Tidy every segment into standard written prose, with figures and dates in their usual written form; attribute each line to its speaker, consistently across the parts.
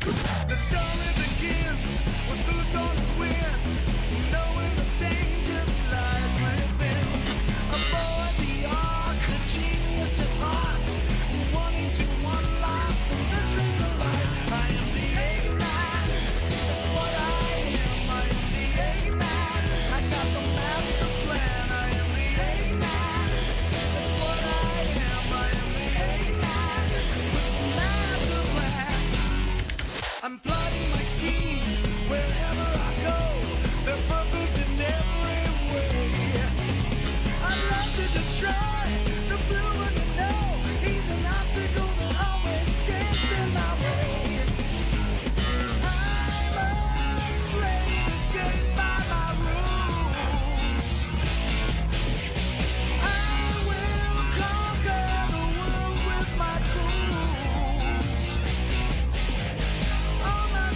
Speaker 1: The story begins with who's gonna win, knowing the danger that lies within. A boy, the arc, a genius at heart, wanting to unlock the mysteries of life. I am the Eggman, that's what I am. I am the Eggman, I got the master plan. I am the Eggman, that's what I am. I am the Eggman with the master plan. I'm plotting my schemes wherever I go. They're perfect in every way. I love to destroy the blue one to know. He's an obstacle that always gets in my way. I must play this game by my rules. I will conquer the world with my tools. All my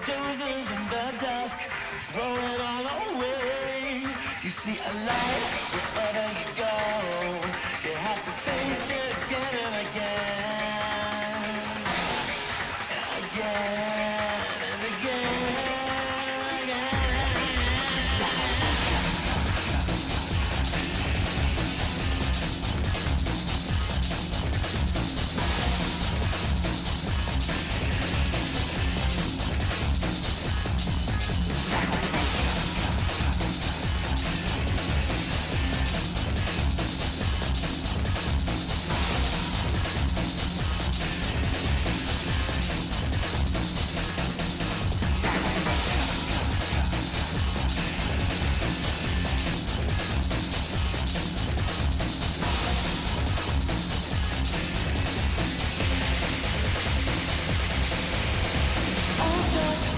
Speaker 1: dozes in the dusk, throw it all away. You see a light wherever you go. You have to face it again and again, and again and again.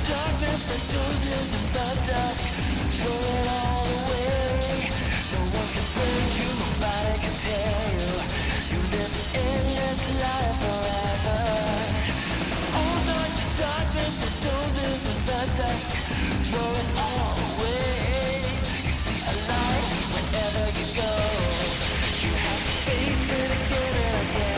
Speaker 1: Darkness that dozes in the dusk, throw it all away. No one can break you, nobody can tear you. You live an endless life forever. All night the darkness that dozes in the dusk, throw it all away. You see a light wherever you go. You have to face it again and again.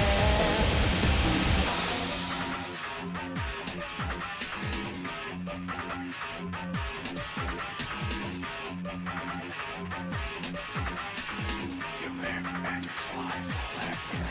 Speaker 1: You live and you fly forever.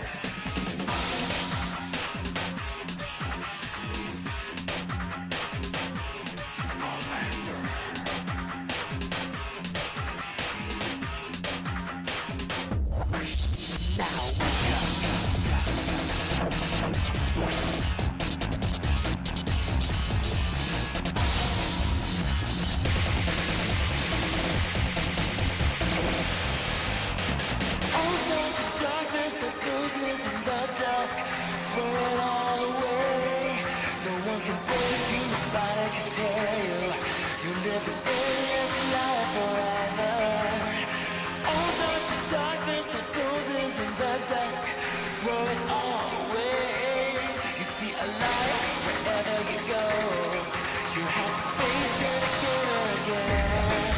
Speaker 1: Darkness that dozes in the dusk, throw it all away. No one can break you, nobody can tear you. You live an endless life forever. All night the darkness that dozes in the dusk, throw it all away. You see a light wherever you go. You have to face it again and again.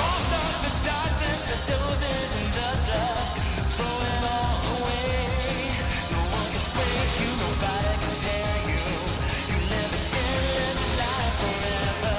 Speaker 1: All night the darkness that dozes in the dusk, throw it all away. No one can break you, nobody can tear you. You live an endless life forever.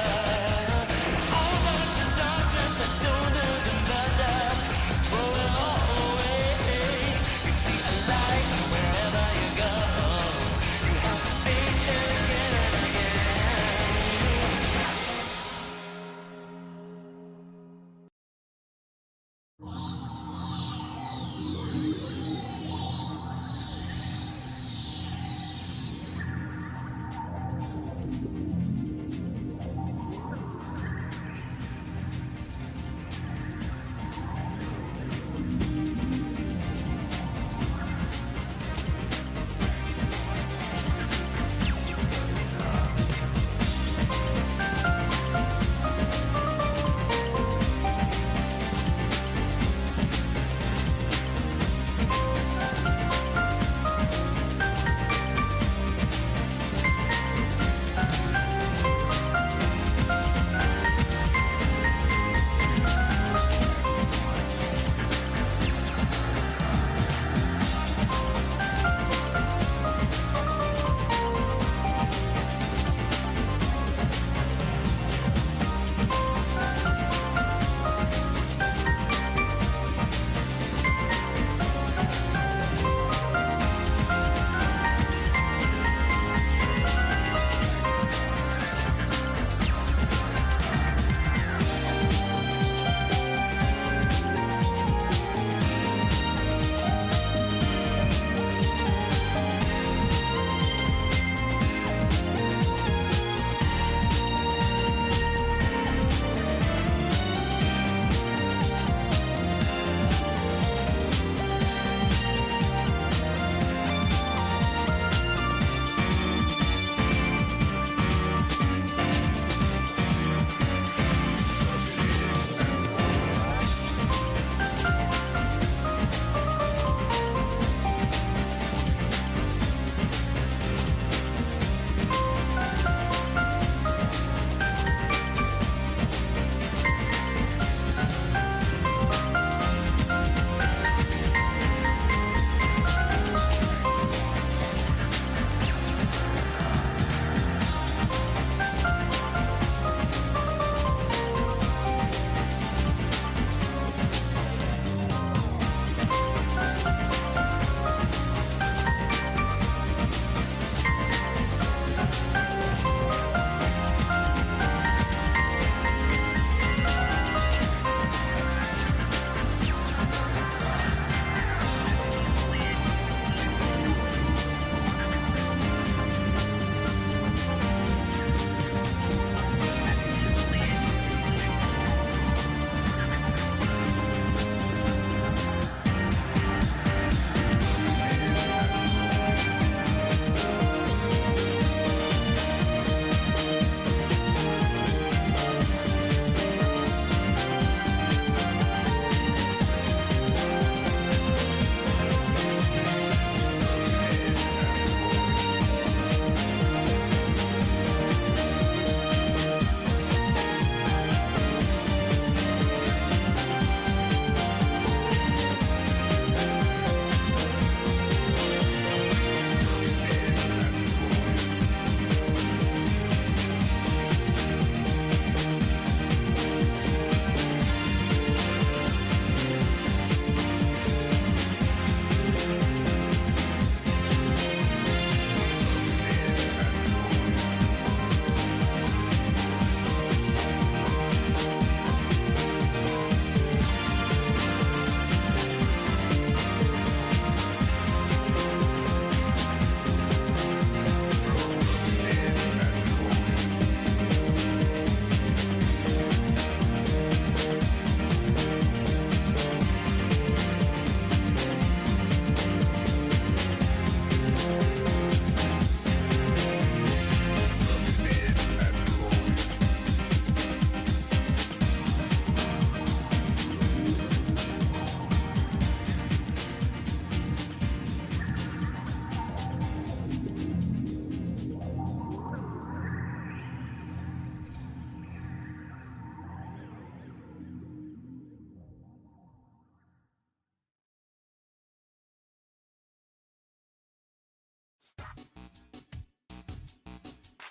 Speaker 1: Stop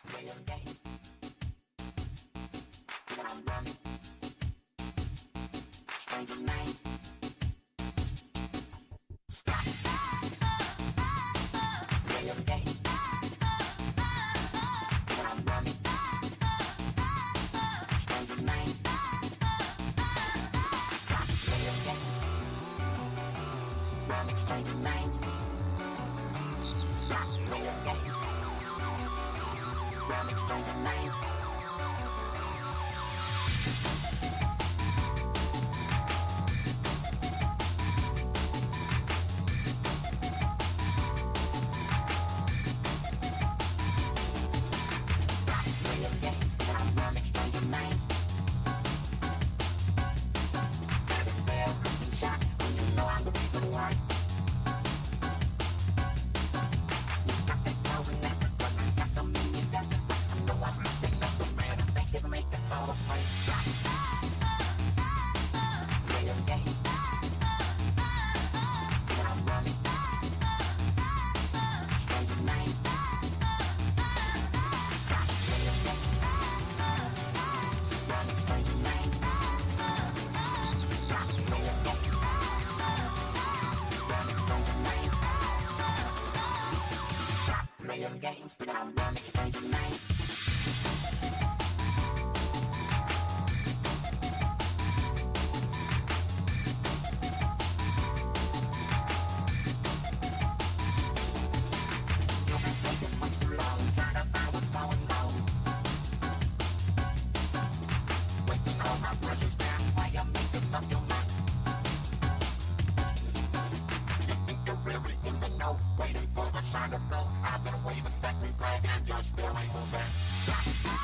Speaker 1: playing games. When I'm running, stranger names. Stop playing games. When I'm running, stranger names. Stop playing games. Running, stranger names. Stop playing games. Running, stranger names. Playing games, but I'm running, stranger names. You've been taking much too long, trying to find what's going on. Wasting all my precious time while you're making up your mind. You think you're really in the know, waiting for the sign to go. I've been waving back, replaying, and you're still ain't moving. Stop.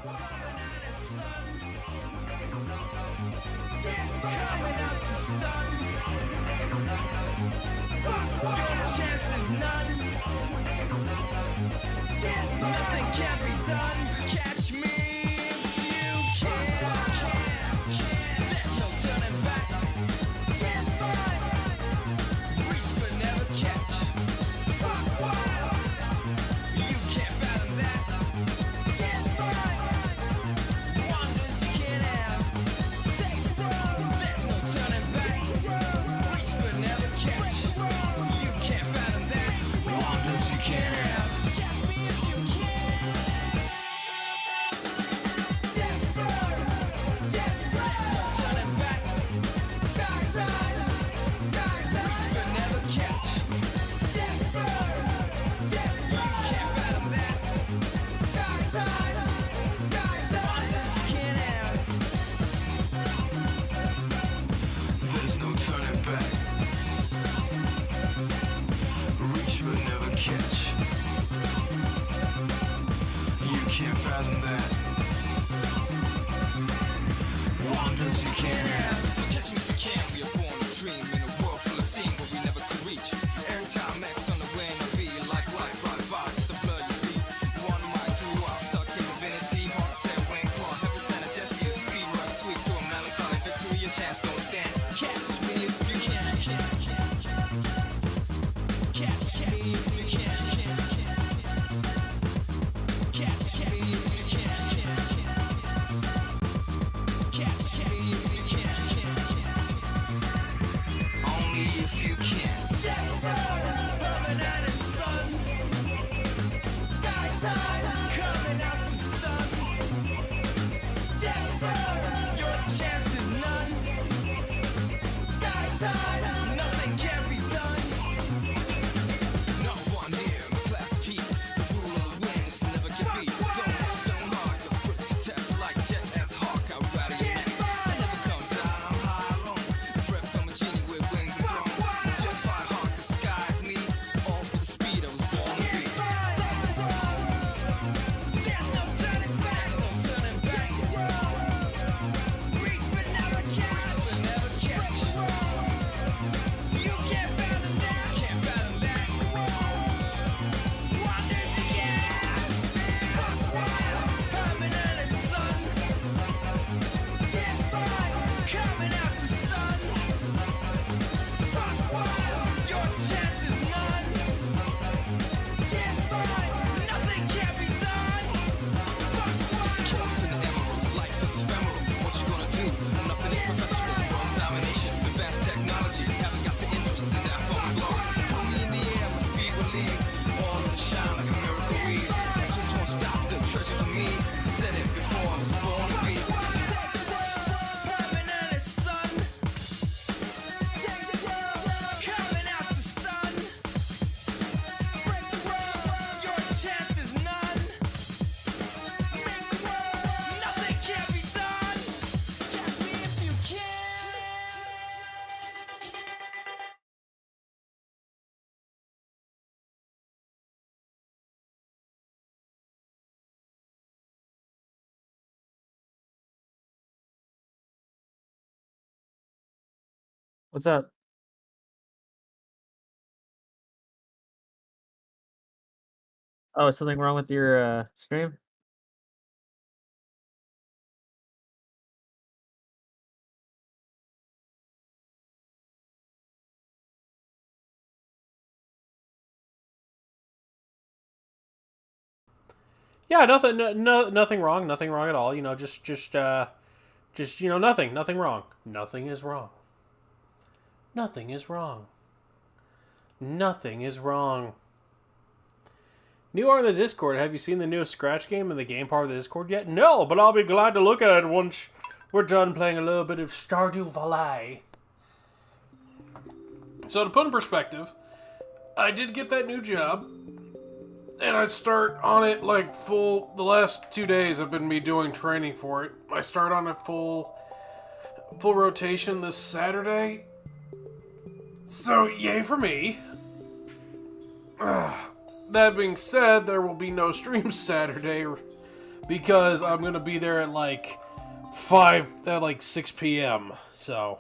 Speaker 1: Coming out to stun. Your chance is none. Nothing can be done. Catch me if you can. There's no turning back. Reach but never catch. You can't fathom that. Wonders you can't have. There's no turning back. Reach but never catch. You can't fathom that. Wonders you can't have. Catch me if you can. There's no turning back. Reach but never catch. You can't fathom that. Wonders you can't have. There's no turning back. Reach but never catch. You can't fathom that. Wonders you can't have. So catch me if you can. We are born to dream in a world full of scene where we never could reach. Every time X on the way and I be like life right by. Just the blood you see. One mind, two are stuck in infinity. Heart tear, wing claw, heavy center, Jesse, a speed rush, tweet to a melancholy victory. Your chance don't stand. Catch me if you can. Catch me if you can. Catch me if you can. Catch me if you can. Only if you can. Coming out of sun. Coming out to stun. Your chance is none. Nothing can be done. No one near my class P. The rule of the wings never get beat. Don't rush, don't hard. You're quick to test like jet as hawk. I rattle your neck. I never come down. I'm high alone. Breath from a genie with wings and throne. Jet fire hawk disguise me. All for the speed I was born to be. There's no turning back. Reach but never catch. You can't fathom that. Wonders you can. Coming out of sun. Coming out to stun. Your chance is none. Nothing can be done. Close in the emeralds, life is ephemeral. What you gonna do? Nothing is perpetual. World domination, advanced technology. Haven't got the interest in that phone glow. Put me in the air, my speed will lead. All in the shine like a miracle weed. I just won't stop the treasure for me. Said it before I was born to be. Coming out of sun. Coming out to stun. Your chance is none. Nothing can be done. Catch me if you can.
Speaker 2: What's up? Oh, is something wrong with your stream?
Speaker 3: Yeah, nothing, nothing wrong, nothing wrong at all. You know, just, you know, nothing wrong. Nothing is wrong. Nothing is wrong. Nothing is wrong. New on the Discord. Have you seen the newest Scratch game in the game part of the Discord yet? No, but I'll be glad to look at it once we're done playing a little bit of Stardew Valley. So to put in perspective, I did get that new job, and I start on it like full. The last 2 days have been me doing training for it. I start on a full rotation this Saturday. So yay for me. That being said, there will be no stream Saturday. because I'm gonna be there at like 6 p.m. So.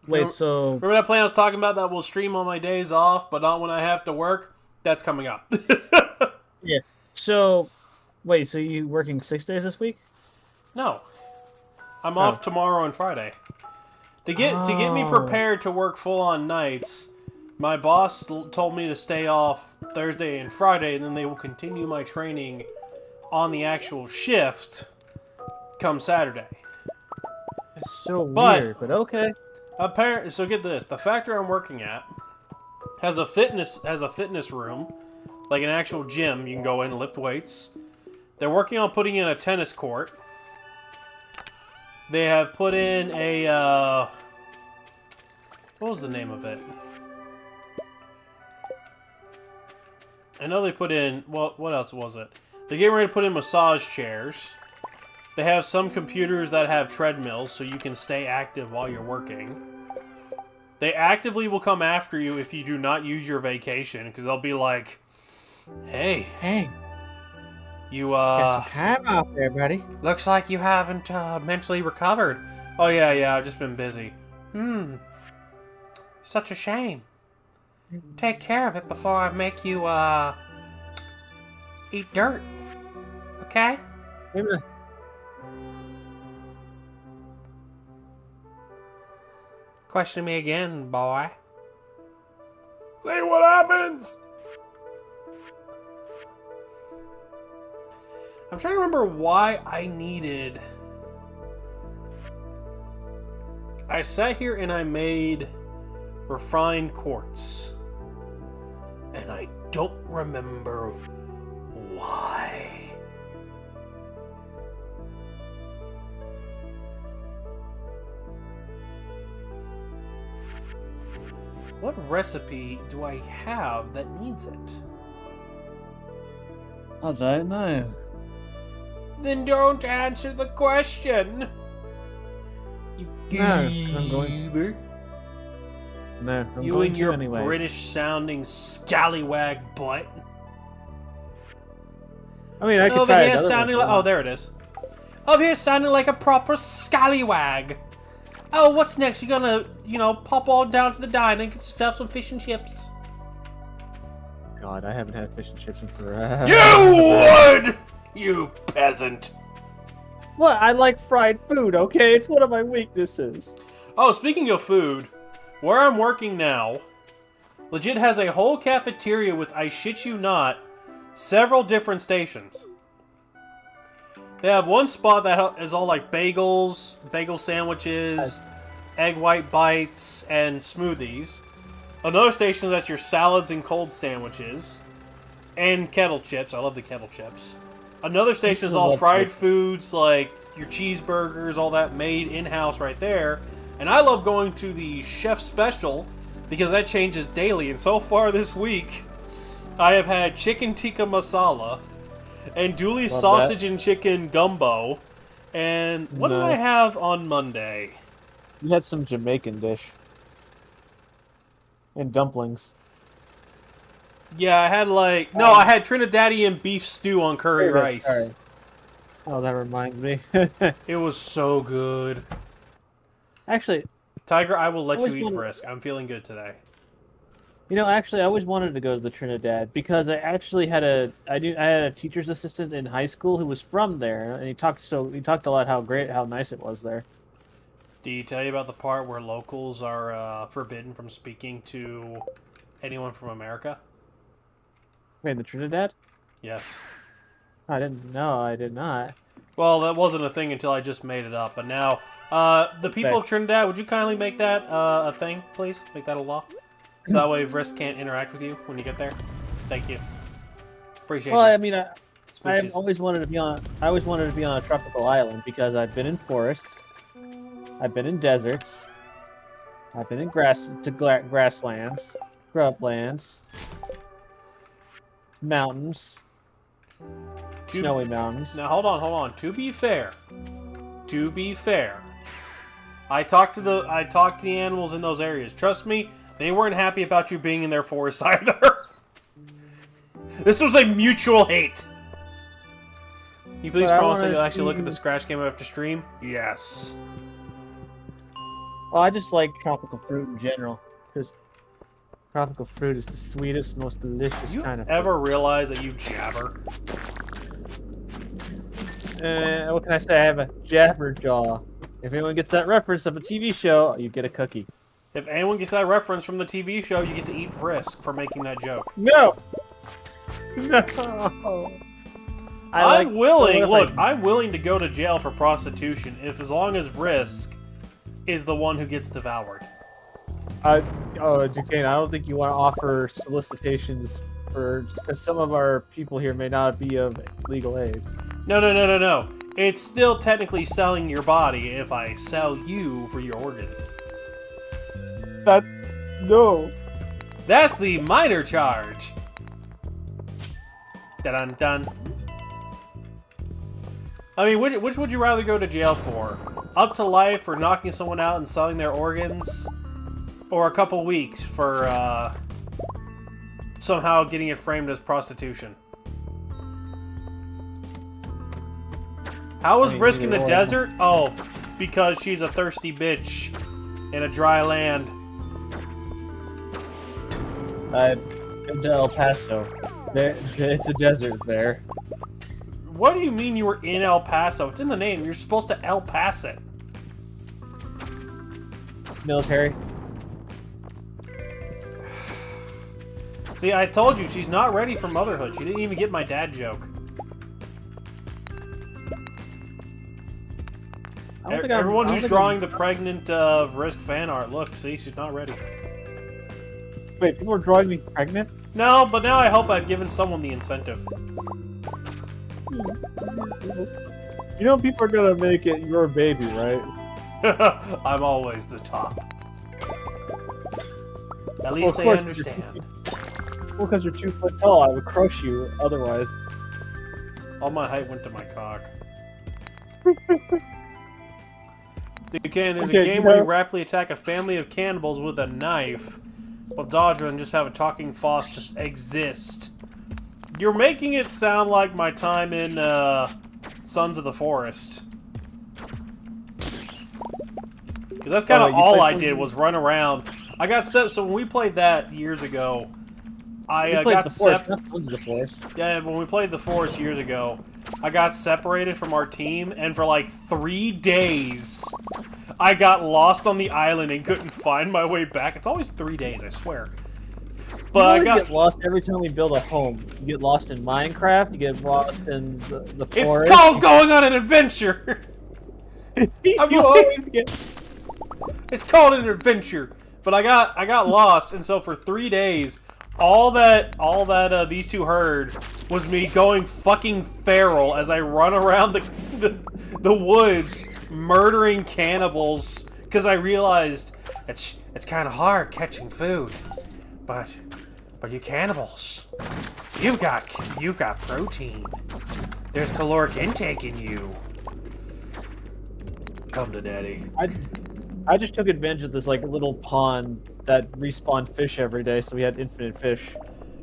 Speaker 2: Wait, so
Speaker 3: Remember that plan I was talking about that will stream on my days off, but not when I have to work? That's coming up.
Speaker 2: yeah. So wait, so you working 6 days this week?
Speaker 3: No. I'm off tomorrow and Friday. To get me prepared to work full on nights, my boss told me to stay off Thursday and Friday, and then they will continue my training on the actual shift come Saturday.
Speaker 2: It's so weird, but okay.
Speaker 3: So get this: the factory I'm working at has a fitness room, like an actual gym. You can go in and lift weights. They're working on putting in a tennis court. They have put in a what was the name of it? I know they put in what else was it? They're getting ready to put in massage chairs. They have some computers that have treadmills so you can stay active while you're working. They actively will come after you if you do not use your vacation, because they'll be like, Hey, you
Speaker 2: Got some time out there, buddy.
Speaker 3: looks like you haven't mentally recovered. Oh yeah, I've just been busy. Such a shame. Take care of it before I make you eat dirt. Okay?
Speaker 2: Maybe not.
Speaker 3: Question me again, boy. Say what happens! I'm trying to remember why I needed... I sat here and I made refined quartz. And I don't remember why. What recipe do I have that needs it?
Speaker 2: I don't know.
Speaker 3: Then don't answer the question. You
Speaker 2: No, I'm going. No, I'm
Speaker 3: You
Speaker 2: going
Speaker 3: and
Speaker 2: to
Speaker 3: your
Speaker 2: anyways.
Speaker 3: British-sounding scallywag butt.
Speaker 2: I mean, I could
Speaker 3: Over
Speaker 2: try
Speaker 3: here
Speaker 2: another
Speaker 3: sounding
Speaker 2: one.
Speaker 3: like... Oh, there it is. Over here sounding like a proper scallywag. Oh, what's next? You're gonna, pop on down to the diner and get yourself some fish and chips.
Speaker 2: God, I haven't had fish and chips in forever.
Speaker 3: You would! You peasant.
Speaker 2: What? I like fried food, okay? It's one of my weaknesses.
Speaker 3: Oh, speaking of food, where I'm working now, legit has a whole cafeteria with, I shit you not, several different stations. They have one spot that is all like bagels, bagel sandwiches, egg white bites, and smoothies. Another station that's your salads and cold sandwiches, and kettle chips. I love the kettle chips. Another station is all fried foods, like your cheeseburgers, all that made in-house right there. And I love going to the chef special because that changes daily. And so far this week, I have had chicken tikka masala and Dooley's sausage and chicken gumbo. And what did I have on Monday?
Speaker 2: You had some Jamaican dish. And dumplings.
Speaker 3: Yeah, I had I had Trinidadian beef stew on curry rice.
Speaker 2: Sorry. Oh, that reminds me.
Speaker 3: It was so good.
Speaker 2: Actually,
Speaker 3: Tiger, I will let
Speaker 2: always
Speaker 3: you eat
Speaker 2: wanted-
Speaker 3: Frisk. I'm feeling good today.
Speaker 2: I always wanted to go to the Trinidad because I actually had I had a teacher's assistant in high school who was from there, and he talked a lot how nice it was there.
Speaker 3: Did he tell you about the part where locals are forbidden from speaking to anyone from America?
Speaker 2: Wait, the Trinidad?
Speaker 3: Yes.
Speaker 2: I didn't know. I did not.
Speaker 3: Well, that wasn't a thing until I just made it up. But now, the people of Trinidad, would you kindly make that a thing, please? Make that a law? So that way Vrisk can't interact with you when you get there. Thank you. Appreciate
Speaker 2: Well,
Speaker 3: it.
Speaker 2: I mean, I always wanted to be on a tropical island because I've been in forests, I've been in deserts, I've been in grasslands, scrublands, mountains, snowy mountains.
Speaker 3: Now hold on. To be fair, I talked to the animals in those areas. Trust me, they weren't happy about you being in their forest either. This was a mutual hate. You please
Speaker 2: But I
Speaker 3: promise that
Speaker 2: wanna
Speaker 3: you'll actually look at the
Speaker 2: see-
Speaker 3: scratch game after stream? Yes.
Speaker 2: Well, I just like tropical fruit in general, because tropical fruit is the sweetest, most delicious
Speaker 3: You
Speaker 2: kind of
Speaker 3: ever realize that you jabber?
Speaker 2: fruit. What can I say? I have a jabber jaw. If anyone gets that reference of a TV show, you get a cookie.
Speaker 3: If anyone gets that reference from the TV show, you get to eat Frisk for making that joke.
Speaker 2: No! No!
Speaker 3: I'm willing. Look, I'm willing to go to jail for prostitution as long as Risk is the one who gets devoured.
Speaker 2: Duquesne, I don't think you want to offer solicitations because some of our people here may not be of legal age.
Speaker 3: No. It's still technically selling your body if I sell you for your organs.
Speaker 2: No.
Speaker 3: That's the minor charge. Dun dun. I mean, which would you rather go to jail for? Up to life for knocking someone out and selling their organs? Or a couple weeks for somehow getting it framed as prostitution? How was Risk in the desert? Oh, because she's a thirsty bitch in a dry land.
Speaker 2: In El Paso. It's a desert there.
Speaker 3: What do you mean you were in El Paso? It's in the name. You're supposed to El Paso it.
Speaker 2: Military.
Speaker 3: See, I told you, she's not ready for motherhood. She didn't even get my dad joke. Everyone who's drawing the pregnant Risk fan art, look, see, she's not ready.
Speaker 2: Wait, people are drawing me pregnant?
Speaker 3: No, but now I hope I've given someone the incentive.
Speaker 2: You know people are gonna make it your baby, right?
Speaker 3: I'm always the top. At least
Speaker 2: of
Speaker 3: they
Speaker 2: course,
Speaker 3: understand.
Speaker 2: Well, because you're 2 foot tall, I would crush you otherwise.
Speaker 3: All my height went to my cock. There's a game where you rapidly attack a family of cannibals with a knife, while Dodger and just have a talking foss just exist. You're making it sound like my time in Sons of the Forest. Because that's kind of all I did was run around. I got set. So when we played that years ago, I got separated. Yeah, when we played the Forest years ago, I got separated from our team, and for like 3 days, I got lost on the island and couldn't find my way back. It's always 3 days, I swear. But
Speaker 2: you get lost every time we build a home. You get lost in Minecraft. You get lost in the forest.
Speaker 3: It's called going on an adventure.
Speaker 2: You always get.
Speaker 3: It's called an adventure. But I got lost, and so for 3 days, all that these two heard was me going fucking feral as I run around the woods murdering cannibals because I realized it's kind of hard catching food, but you cannibals, you've got protein. There's caloric intake in you. Come to daddy.
Speaker 2: I just took advantage of this like little pond that respawned fish every day, so we had infinite fish.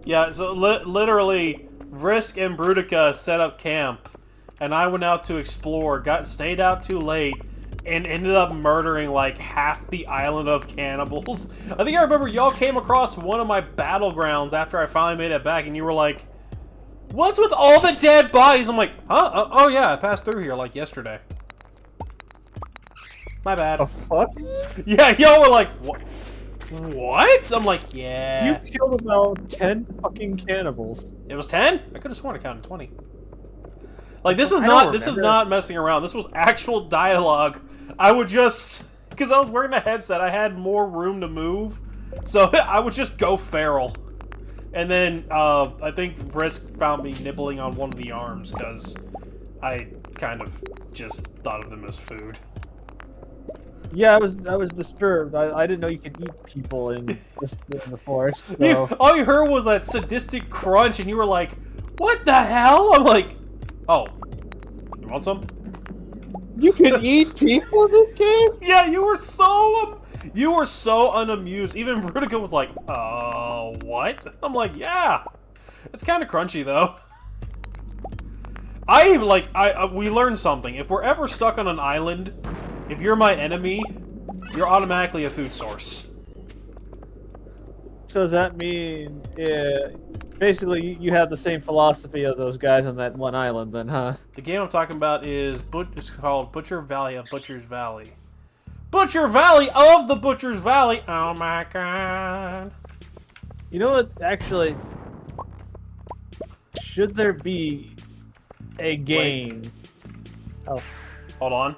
Speaker 3: Yeah, so literally, Vrisk and Brutica set up camp, and I went out to explore, stayed out too late, and ended up murdering like half the island of cannibals. I think I remember y'all came across one of my battlegrounds after I finally made it back, and you were like, "What's with all the dead bodies?" I'm like, "Huh? Oh yeah, I passed through here like yesterday." My bad.
Speaker 2: The fuck?
Speaker 3: Yeah, y'all were like, "What? What?" I'm like, "Yeah."
Speaker 2: You killed about 10 fucking cannibals.
Speaker 3: It was 10? I could have sworn I counted 20. Like, this is not messing around. This was actual dialogue. I would just, because I was wearing a headset, I had more room to move, so I would just go feral. And then I think Vrisk found me nibbling on one of the arms because I kind of just thought of them as food.
Speaker 2: Yeah, I was disturbed. I didn't know you could eat people in the forest. So.
Speaker 3: All you heard was that sadistic crunch, and you were like, "What the hell?" I'm like, "Oh, you want some?"
Speaker 2: You can eat people in this game?
Speaker 3: Yeah, you were so unamused. Even Brutica was like, "What?" I'm like, "Yeah, it's kind of crunchy though." We learned something. If we're ever stuck on an island, if you're my enemy, you're automatically a food source.
Speaker 2: So does that mean, basically you have the same philosophy of those guys on that one island, then, huh?
Speaker 3: The game I'm talking about is it's called Butcher Valley of Butcher's Valley. Butcher Valley of the Butcher's Valley. Oh my god.
Speaker 2: You know what? Actually, should there be a game?
Speaker 3: Wait.
Speaker 2: Oh,
Speaker 3: Hold on.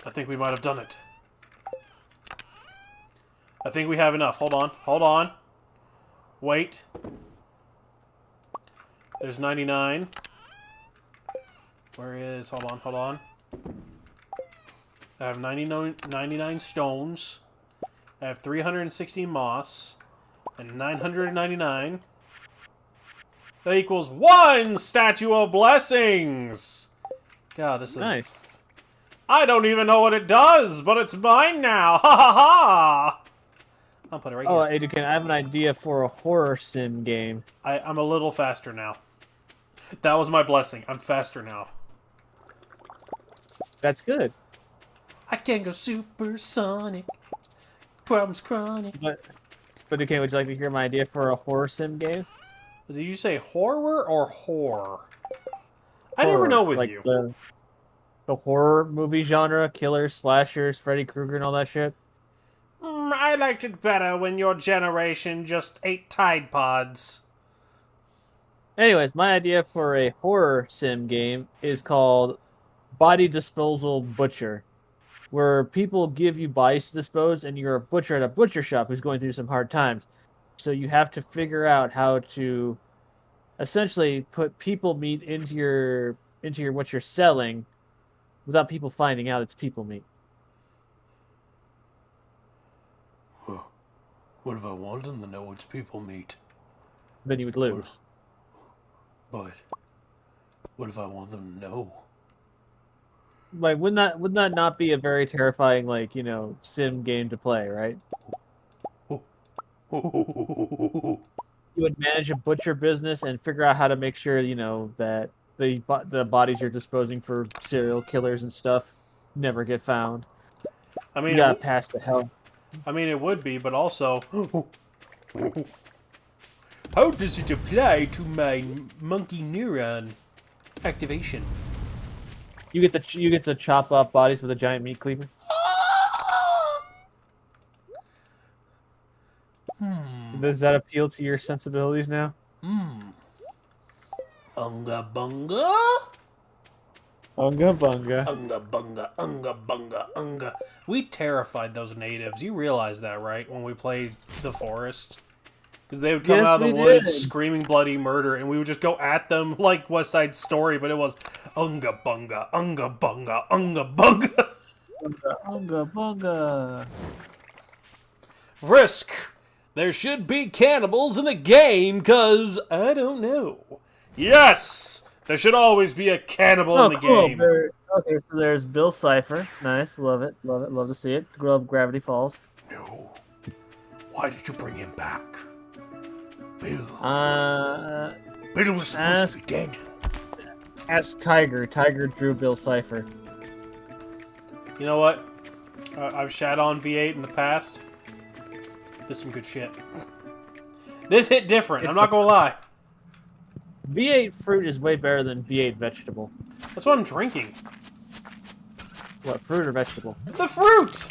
Speaker 3: I think we might have done it. I think we have enough. Hold on. Hold on. Wait. There's 99. Where is... Hold on. Hold on. I have 99 stones. I have 360 moss. And 999. That equals 1 Statue of Blessings! God, this is...
Speaker 2: nice.
Speaker 3: I don't even know what it does, but it's mine now! Ha ha ha! I'll put it right here.
Speaker 2: Aducan, I have an idea for a horror sim game.
Speaker 3: I'm a little faster now. That was my blessing. I'm faster now.
Speaker 2: That's good.
Speaker 3: I can go supersonic. Problems chronic.
Speaker 2: But Aducan, would you like to hear my idea for a horror sim game?
Speaker 3: Did you say horror or whore? I never know with
Speaker 2: like
Speaker 3: you.
Speaker 2: The horror movie genre, killers, slashers, Freddy Krueger, and all that shit.
Speaker 3: I liked it better when your generation just ate Tide Pods.
Speaker 2: Anyways, my idea for a horror sim game is called Body Disposal Butcher, where people give you bodies to dispose, and you're a butcher at a butcher shop who's going through some hard times. So you have to figure out how to essentially put people meat into your what you're selling without people finding out it's people meat.
Speaker 3: What if I want them to know it's people meat?
Speaker 2: Then you would lose.
Speaker 3: But what if I want them to know?
Speaker 2: Like, wouldn't that not be a very terrifying, like, sim game to play, right? You would manage a butcher business and figure out how to make sure, that the bodies you're disposing for serial killers and stuff never get found.
Speaker 3: I mean,
Speaker 2: you gotta pass the hell.
Speaker 3: I mean, it would be, but also, how does it apply to my monkey neuron activation?
Speaker 2: You get to chop off bodies with a giant meat cleaver. Does that appeal to your sensibilities now?
Speaker 3: Unga bunga?
Speaker 2: Unga bunga.
Speaker 3: Unga bunga, unga bunga, unga. We terrified those natives. You realize that, right? When we played the forest? Because they would come out of the woods screaming bloody murder, and we would just go at them like West Side Story, but it was unga bunga, unga bunga, unga bunga.
Speaker 2: Unga bunga.
Speaker 3: Risk. There should be cannibals in the game, cause I don't know. Yes! There should always be a cannibal in the game.
Speaker 2: Okay, so there's Bill Cipher. Nice, love it, love it, love to see it. Love Gravity Falls.
Speaker 3: No. Why did you bring him back? Bill. Bill was supposed to be dead.
Speaker 2: Ask Tiger. Tiger drew Bill Cipher.
Speaker 3: You know what? I've shat on V8 in the past. This is some good shit. This hit different, I'm not gonna lie.
Speaker 2: V8 fruit is way better than V8 vegetable.
Speaker 3: That's what I'm drinking.
Speaker 2: What, fruit or vegetable?
Speaker 3: The fruit!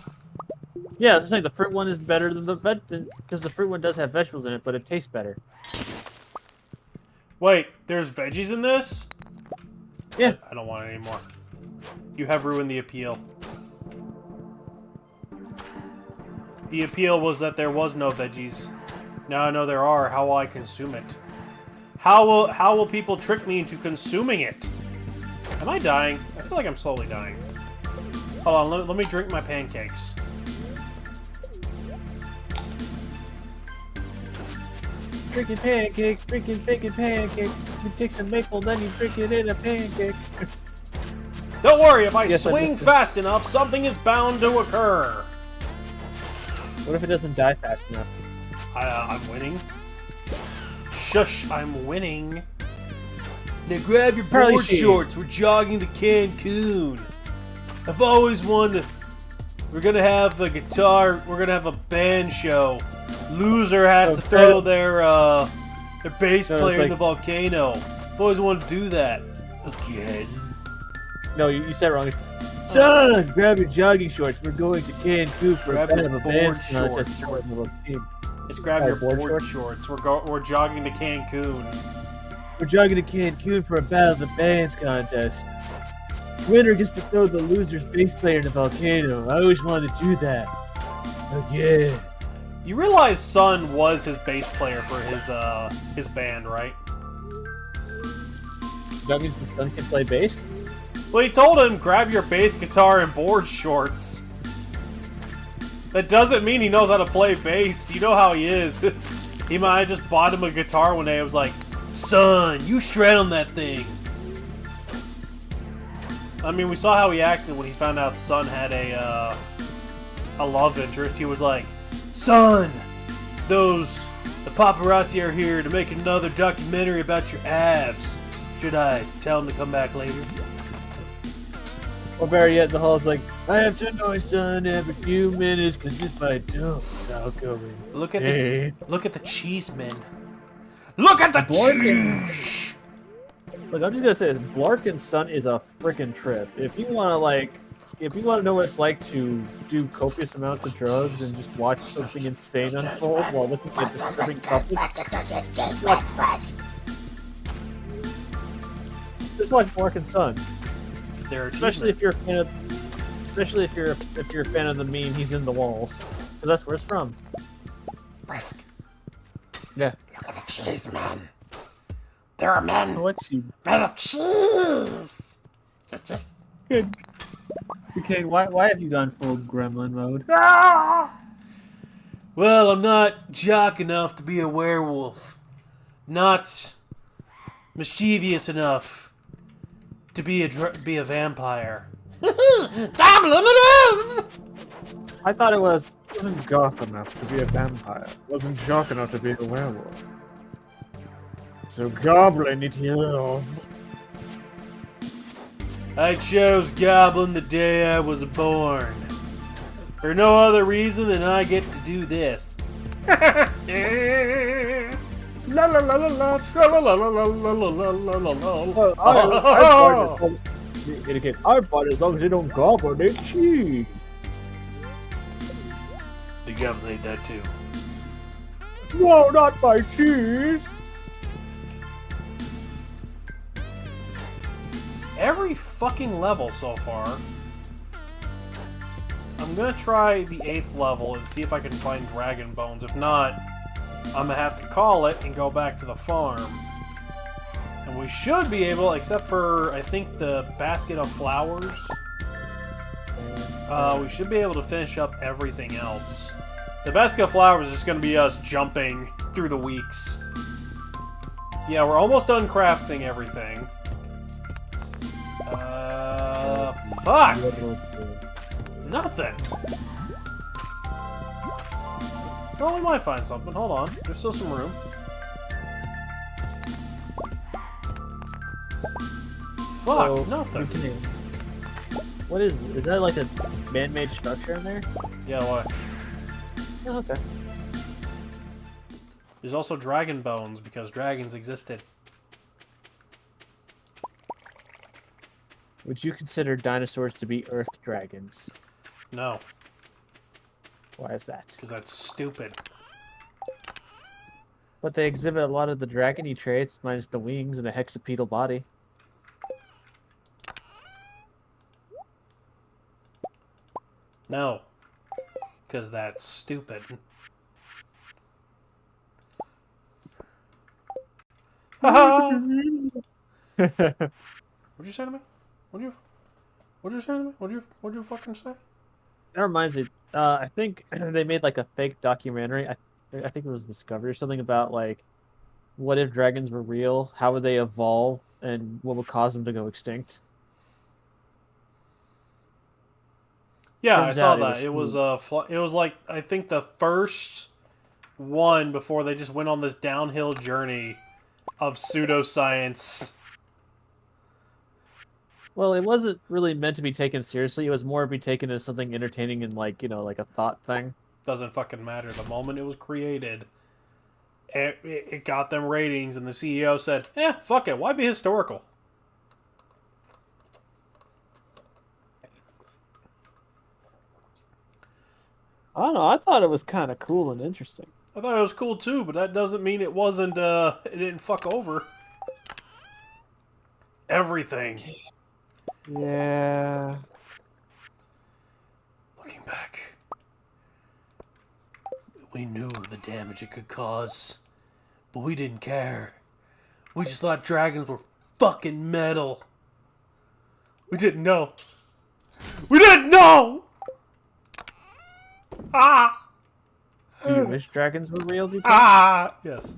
Speaker 2: Yeah, I was saying the fruit one is better than the because the fruit one does have vegetables in it, but it tastes better.
Speaker 3: Wait, there's veggies in this?
Speaker 2: Yeah.
Speaker 3: I don't want it anymore. You have ruined the appeal. The appeal was that there was no veggies. Now I know there are. How will I consume it? How will people trick me into consuming it? Am I dying? I feel like I'm slowly dying. Hold on, let me drink my pancakes.
Speaker 2: Drinking pancakes, drinking bacon pancakes. You take some maple, then you drink it in a pancake.
Speaker 3: Don't worry, if I swing fast enough, something is bound to occur.
Speaker 2: What if it doesn't die fast enough?
Speaker 3: I'm winning. Shush, I'm winning. Now grab your
Speaker 2: Charlie
Speaker 3: board
Speaker 2: Sheen.
Speaker 3: shorts. We're jogging to Cancun. I've always wanted. We're gonna have a guitar. We're gonna have a band show. Loser has to throw their bass
Speaker 2: No, it's
Speaker 3: player in
Speaker 2: like-
Speaker 3: the volcano. I've always wanted to do that. Again.
Speaker 2: No, you said it wrong. It's, son, grab your jogging shorts. We're going to Cancun for
Speaker 3: Grab
Speaker 2: a bit
Speaker 3: your
Speaker 2: of a
Speaker 3: board
Speaker 2: band
Speaker 3: shorts.
Speaker 2: contest.
Speaker 3: Let's grab
Speaker 2: Oh,
Speaker 3: your
Speaker 2: board
Speaker 3: board shorts. We're jogging to Cancun.
Speaker 2: We're jogging to Cancun for a Battle of the Bands contest. Winner gets to throw the loser's bass player in the volcano. I always wanted to do that. Again.
Speaker 3: You realize Sun was his bass player for his band, right?
Speaker 2: That means the son can play bass?
Speaker 3: Well, he told him, grab your bass guitar and board shorts. That doesn't mean he knows how to play bass. You know how he is. He might have just bought him a guitar one day and was like, son, you shred on that thing. I mean, we saw how he acted when he found out Sun had a love interest. He was like, son, the paparazzi are here to make another documentary about your abs. Should I tell him to come back later?
Speaker 2: Or better yet, the hall's like, I have to know, son, every few minutes, because if I don't, I'll go
Speaker 3: Look at
Speaker 2: insane.
Speaker 3: Look at the cheeseman. Look at the cheese.
Speaker 2: Look, I'm just gonna say this: Blark and Sun is a freaking trip. If you want to know what it's like to do copious amounts of drugs and just watch something insane unfold while looking at disturbing couples, just watch Blark and Sun. Especially if you're a fan of, if you're a fan of the meme, he's in the walls, because that's where it's from.
Speaker 3: Brisk.
Speaker 2: Yeah.
Speaker 3: Look at the cheese man. There are men
Speaker 2: I'll let you.
Speaker 3: made of cheese. Just.
Speaker 2: Good. Duquesne, why have you gone full gremlin mode?
Speaker 3: Well, I'm not jock enough to be a werewolf. Not mischievous enough to be a vampire. Goblin it is!
Speaker 2: I thought it wasn't goth enough to be a vampire. Wasn't jock enough to be a werewolf. So goblin it is.
Speaker 3: I chose Goblin the day I was born. For no other reason than I get to do this. La la la la la, la la la la la la la la la.
Speaker 2: Well, I bought as long as they don't gobble their cheese.
Speaker 3: The Goblin ate that too.
Speaker 2: No, not my cheese.
Speaker 3: Every fucking level so far. I'm gonna try the 8th level and see if I can find dragon bones. If not, I'm gonna have to call it and go back to the farm. And we should be able, except for, I think, the basket of flowers. We should be able to finish up everything else. The basket of flowers is just gonna be us jumping through the weeks. Yeah, we're almost done crafting everything. Fuck! Nothing! Oh, we might find something. Hold on. There's still some room. Fuck,
Speaker 2: So,
Speaker 3: nothing.
Speaker 2: What is that like a man-made structure in there?
Speaker 3: Yeah, why?
Speaker 2: Oh, okay.
Speaker 3: There's also dragon bones because dragons existed.
Speaker 2: Would you consider dinosaurs to be earth dragons?
Speaker 3: No,
Speaker 2: Why is that?
Speaker 3: because that's stupid.
Speaker 2: But they exhibit a lot of the dragony traits, minus the wings and the hexapedal body.
Speaker 3: No, because that's stupid. Haha! What'd you say to me? What'd you say to me? What'd you fucking say?
Speaker 2: That reminds me. I think they made like a fake documentary. I think it was Discovery or something about like, what if dragons were real? How would they evolve, and what would cause them to go extinct?
Speaker 3: Yeah,
Speaker 2: Turns
Speaker 3: I saw
Speaker 2: out
Speaker 3: that. It was it was like I think the first one before they just went on this downhill journey of pseudoscience
Speaker 2: Well, it wasn't really meant to be taken seriously. It was more to be taken as something entertaining and like, like a thought thing.
Speaker 3: Doesn't fucking matter. The moment it was created, it got them ratings, and the CEO said, fuck it. Why be historical?
Speaker 2: I don't know. I thought it was kind of cool and interesting.
Speaker 3: I thought it was cool too, but that doesn't mean it wasn't, it didn't fuck over everything.
Speaker 2: Yeah.
Speaker 3: Looking back, we knew the damage it could cause, but we didn't care. We just thought dragons were fucking metal. We didn't know. We didn't know! Ah!
Speaker 2: Do you wish dragons were real?
Speaker 3: Yes.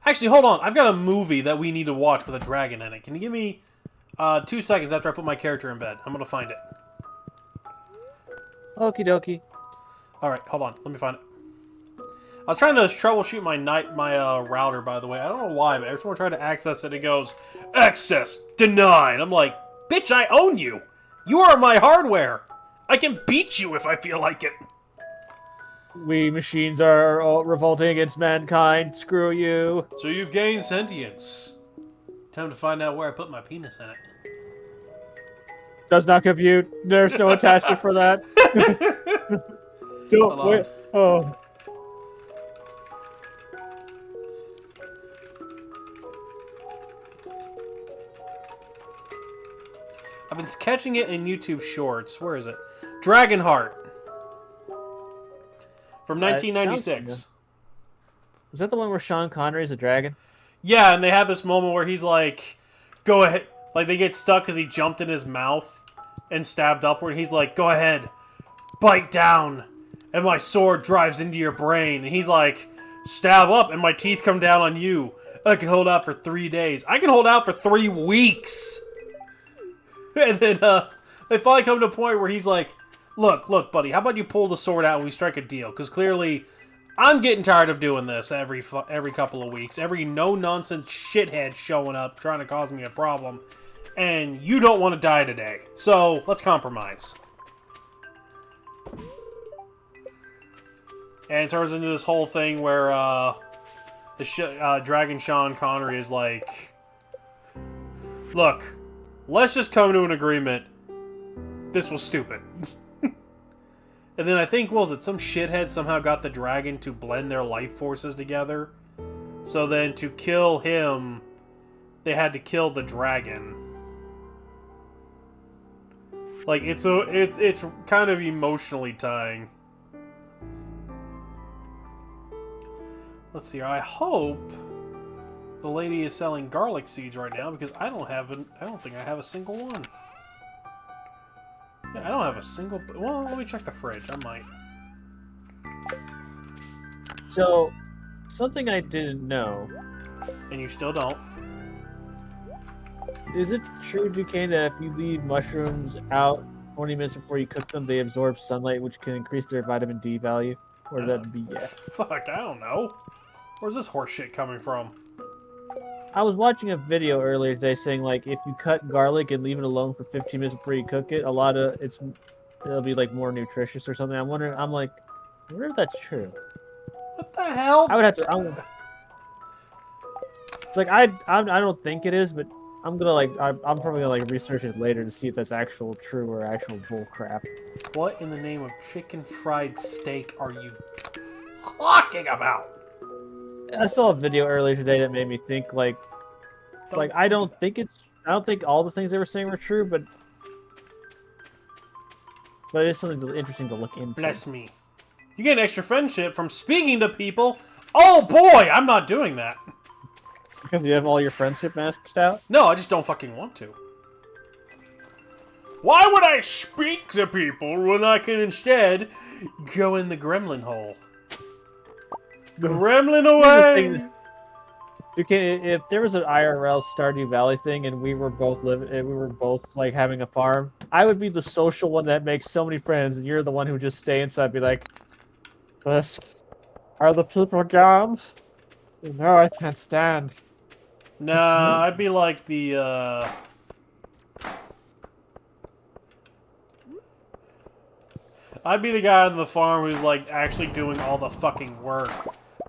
Speaker 3: Actually, hold on. I've got a movie that we need to watch with a dragon in it. Can you give me 2 seconds after I put my character in bed? I'm gonna find it.
Speaker 2: Okie dokie.
Speaker 3: Alright, hold on. Let me find it. I was trying to troubleshoot my router, by the way. I don't know why, but every time I try to access it, it goes, access denied. I'm like, bitch, I own you. You are my hardware. I can beat you if I feel like it.
Speaker 2: We machines are all revolting against mankind. Screw you.
Speaker 3: So you've gained sentience. Time to find out where I put my penis in it.
Speaker 2: Does not compute. There's no attachment for that. Don't wait. Oh.
Speaker 3: I've been catching it in YouTube Shorts. Where is it? Dragonheart. From 1996.
Speaker 2: Is that the one where Sean Connery is a dragon?
Speaker 3: Yeah, and they have this moment where he's like, go ahead. Like, they get stuck because he jumped in his mouth and stabbed upward. He's like, go ahead. Bite down. And my sword drives into your brain. And he's like, stab up and my teeth come down on you. I can hold out for 3 days. I can hold out for 3 weeks. And then they finally come to a point where he's like, look, buddy, how about you pull the sword out and we strike a deal? Because clearly, I'm getting tired of doing this every couple of weeks. Every no-nonsense shithead showing up trying to cause me a problem. And you don't want to die today. So, let's compromise. And it turns into this whole thing where Dragon Sean Connery is like, look, let's just come to an agreement. This was stupid. And then I think, what was it, some shithead somehow got the dragon to blend their life forces together. So then to kill him, they had to kill the dragon. Like, it's kind of emotionally tying. Let's see, I hope the lady is selling garlic seeds right now because I don't think I have a single one. Yeah, I don't have a single... Well, let me check the fridge. I might.
Speaker 2: So, something I didn't know.
Speaker 3: And you still don't.
Speaker 2: Is it true, Duquesne, that if you leave mushrooms out 20 minutes before you cook them, they absorb sunlight, which can increase their vitamin D value? Or would that be yes?
Speaker 3: Fuck, I don't know. Where's this horse shit coming from?
Speaker 2: I was watching a video earlier today saying, like, if you cut garlic and leave it alone for 15 minutes before you cook it, it'll be, like, more nutritious or something. I wonder if that's true.
Speaker 3: What the hell?
Speaker 2: I would have to... It's like, I don't think it is, but I'm probably gonna, like, research it later to see if that's actual true or actual bull crap.
Speaker 3: What in the name of chicken fried steak are you talking about?
Speaker 2: I saw a video earlier today that made me think, like I don't think all the things they were saying were true, but it's something interesting to look into.
Speaker 3: Bless me. You get an extra friendship from speaking to people. Oh boy, I'm not doing that.
Speaker 2: Because you have all your friendship maxed out?
Speaker 3: No, I just don't fucking want to. Why would I speak to people when I can instead go in the gremlin hole? Gremlin away!
Speaker 2: If there was an IRL Stardew Valley thing and we were both like having a farm, I would be the social one that makes so many friends, and you're the one who just stay inside and be like, "Are the people gone? No, I can't stand."
Speaker 3: Nah, I'd be like the, I'd be the guy on the farm who's, like, actually doing all the fucking work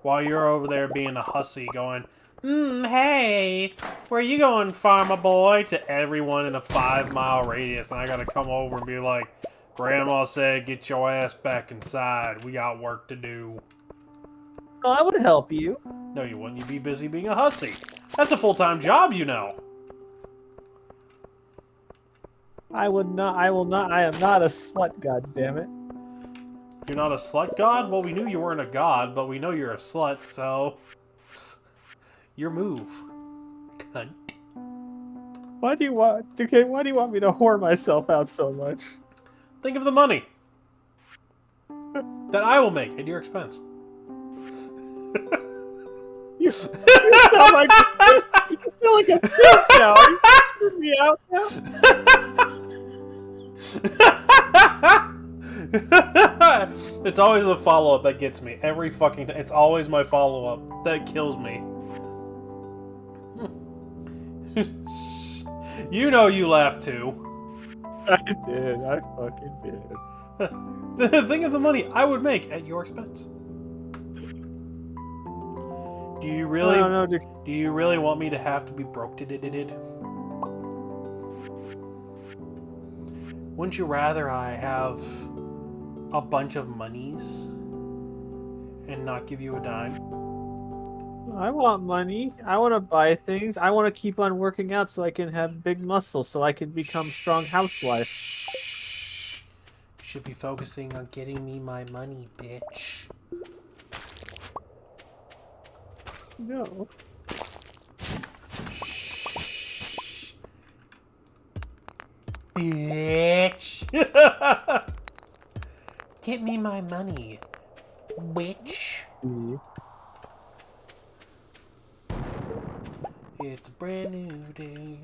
Speaker 3: while you're over there being a hussy going, hey, where you going, farmer boy? To everyone in a 5-mile radius, and I gotta come over and be like, Grandma said, get your ass back inside. We got work to do.
Speaker 2: Oh, I would help you.
Speaker 3: No, you wouldn't. You'd be busy being a hussy. That's a full-time job, you know.
Speaker 2: I would not. I will not. I am not a slut. God damn it.
Speaker 3: You're not a slut god? Well, we knew you weren't a god, but we know you're a slut, so... Your move. Cunt.
Speaker 2: Why do you want? Okay, why do you want me to whore myself out so much?
Speaker 3: Think of the money that I will make at your expense.
Speaker 2: You sound like a bitch now. Are you freaking me out now?
Speaker 3: It's always the follow-up that gets me. Every fucking time. It's always my follow-up that kills me. You know you laughed too.
Speaker 2: I did. I fucking did.
Speaker 3: Think of the money I would make at your expense. Do you really?
Speaker 2: I don't know, dude.
Speaker 3: Do you really want me to have to be broke? Wouldn't you rather I have a bunch of monies and not give you a dime?
Speaker 2: I want money. I want to buy things. I want to keep on working out so I can have big muscles, so I can become strong housewife.
Speaker 3: Should be focusing on getting me my money, bitch.
Speaker 2: No.
Speaker 3: Bitch. Get me my money, bitch. It's a brand new day.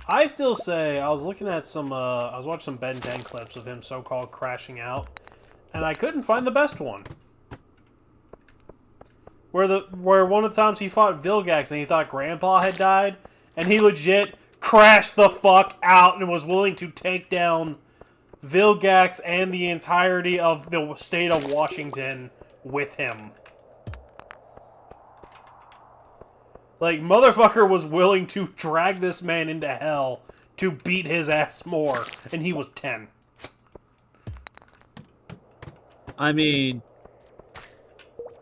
Speaker 3: I still say, I was looking at some, I was watching some Ben 10 clips of him so-called crashing out, and I couldn't find the best one. Where one of the times he fought Vilgax and he thought Grandpa had died, and he legit crashed the fuck out and was willing to take down Vilgax and the entirety of the state of Washington with him. Like, motherfucker was willing to drag this man into hell to beat his ass more, and he was 10.
Speaker 2: I mean,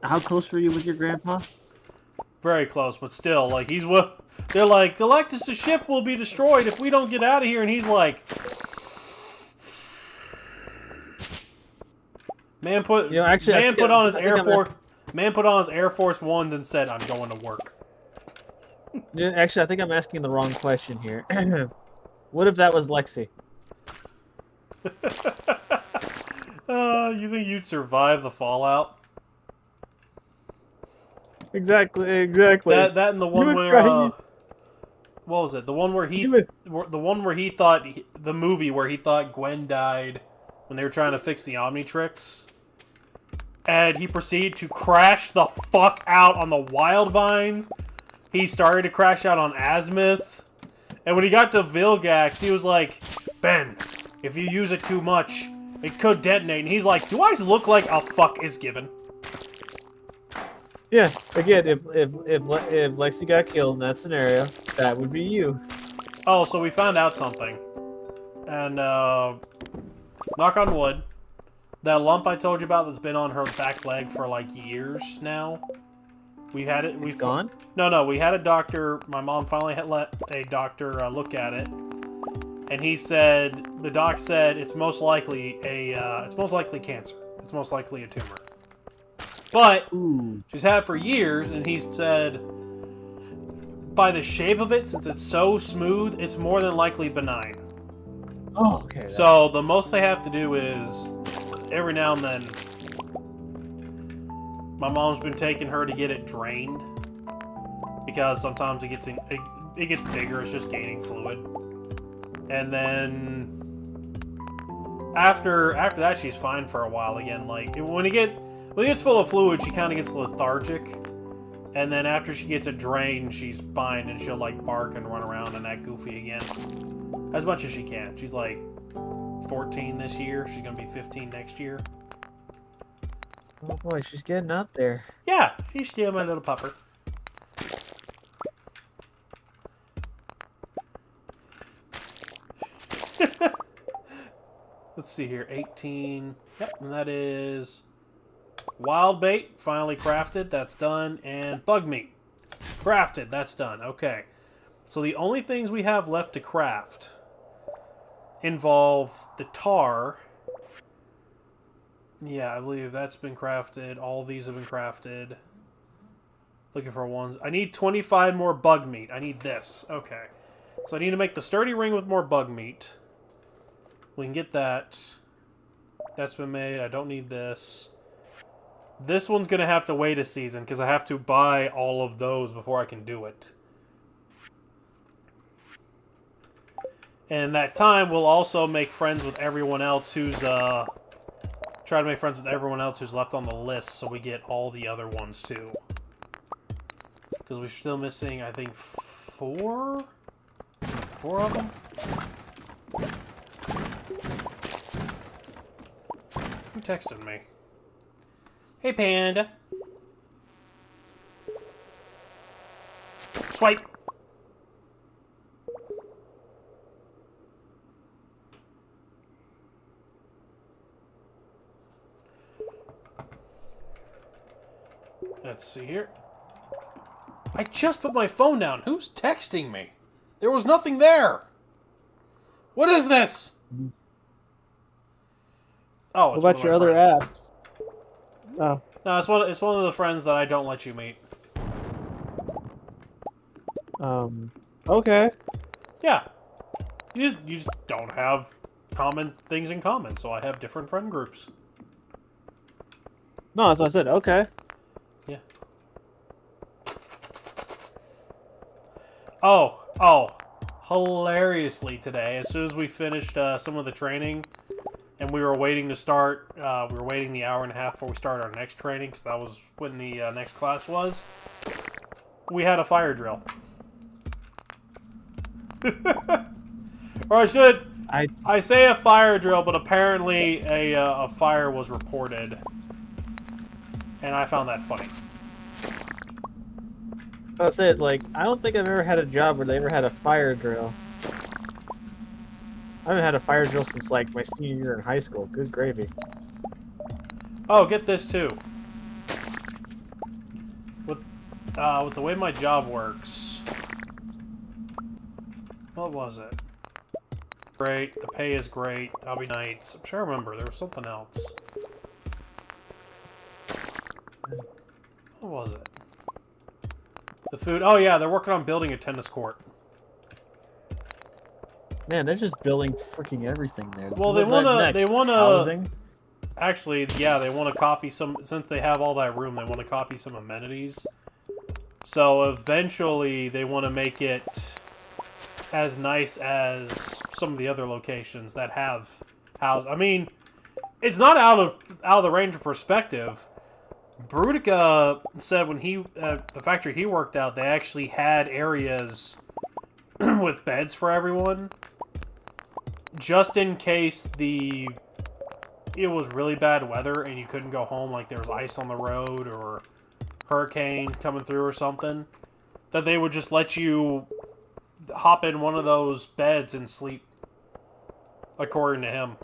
Speaker 2: how close were you with your grandpa?
Speaker 3: Very close, but still, like, they're like, Galactus' ship will be destroyed if we don't get out of here, and he's like... Man put on his Air Force Ones and said, I'm going to work.
Speaker 2: Yeah, actually, I think I'm asking the wrong question here. What if that was Lexi?
Speaker 3: You think you'd survive the fallout?
Speaker 2: Exactly.
Speaker 3: That and the one where what was it? The one where he thought the movie where he thought Gwen died when they were trying to fix the Omnitrix, and he proceeded to crash the fuck out on the Wild Vines. He started to crash out on Azimuth, and when he got to Vilgax, he was like, Ben, if you use it too much, it could detonate. And he's like, do I look like a fuck is given?
Speaker 2: Yeah, again, if Lexi got killed in that scenario, that would be you.
Speaker 3: Oh, so we found out something. And, knock on wood, that lump I told you about that's been on her back leg for, like, years now, we had it...
Speaker 2: It's gone?
Speaker 3: No, we had a doctor, my mom finally had let a doctor look at it, and he said, the doc said it's most likely cancer. It's most likely a tumor. But, she's had it for years, and he said, by the shape of it, since it's so smooth, it's more than likely benign.
Speaker 2: Oh, okay.
Speaker 3: So, the most they have to do is, every now and then, my mom's been taking her to get it drained, because sometimes it gets bigger, it's just gaining fluid. And then, after that, she's fine for a while again. Like, when it gets full of fluid, she kind of gets lethargic. And then after she gets a drain, she's fine and she'll like bark and run around and act goofy again. As much as she can. She's like 14 this year. She's gonna be 15 next year.
Speaker 2: Oh boy, she's getting up there.
Speaker 3: Yeah, she's still my little pupper. Let's see here, 18. Yep, and that is wild bait, finally crafted. That's done. And bug meat, crafted. That's done. Okay. So the only things we have left to craft involve the tar. Yeah, I believe that's been crafted. All these have been crafted. Looking for ones. I need 25 more bug meat. I need this. Okay. So I need to make the sturdy ring with more bug meat. We can get that. That's been made. I don't need this. This one's going to have to wait a season because I have to buy all of those before I can do it. And that time, we'll also make friends with everyone else who's, try to make friends with everyone else who's left on the list so we get all the other ones too. Because we're still missing, I think, 4? 4 of them? Who texted me? Hey, Panda. Swipe. Let's see here. I just put my phone down. Who's texting me? There was nothing there. What is this? Oh, it's
Speaker 2: what about your other
Speaker 3: friends.
Speaker 2: apps? Oh.
Speaker 3: No, it's one of the friends that I don't let you meet.
Speaker 2: Okay.
Speaker 3: Yeah. You just don't have common things in common, so I have different friend groups.
Speaker 2: No, that's what I said. Okay.
Speaker 3: Yeah. Oh. Hilariously today, as soon as we finished some of the training, and we were waiting to start, we were waiting the hour and a half before we started our next training, because that was when the next class was, we had a fire drill. Or I say a fire drill, but apparently a fire was reported. And I found that funny.
Speaker 2: I'll say it's like, I don't think I've ever had a job where they ever had a fire drill. I haven't had a fire drill since like my senior year in high school. Good gravy.
Speaker 3: Oh, get this too. With the way my job works. What was it? Great. The pay is great. I'll be nights. I'm sure I remember. There was something else. What was it? The food. Oh yeah, they're working on building a tennis court.
Speaker 2: Man, they're just building freaking everything there.
Speaker 3: Well, they wanna
Speaker 2: housing.
Speaker 3: Actually, yeah, they want to copy some, since they have all that room, they want to copy some amenities. So eventually they want to make it as nice as some of the other locations that have house. I mean, it's not out of the range of perspective. Brutica said when he the factory he worked out, they actually had areas with beds for everyone, just in case it was really bad weather and you couldn't go home, like there was ice on the road or hurricane coming through or something, that they would just let you hop in one of those beds and sleep, according to him.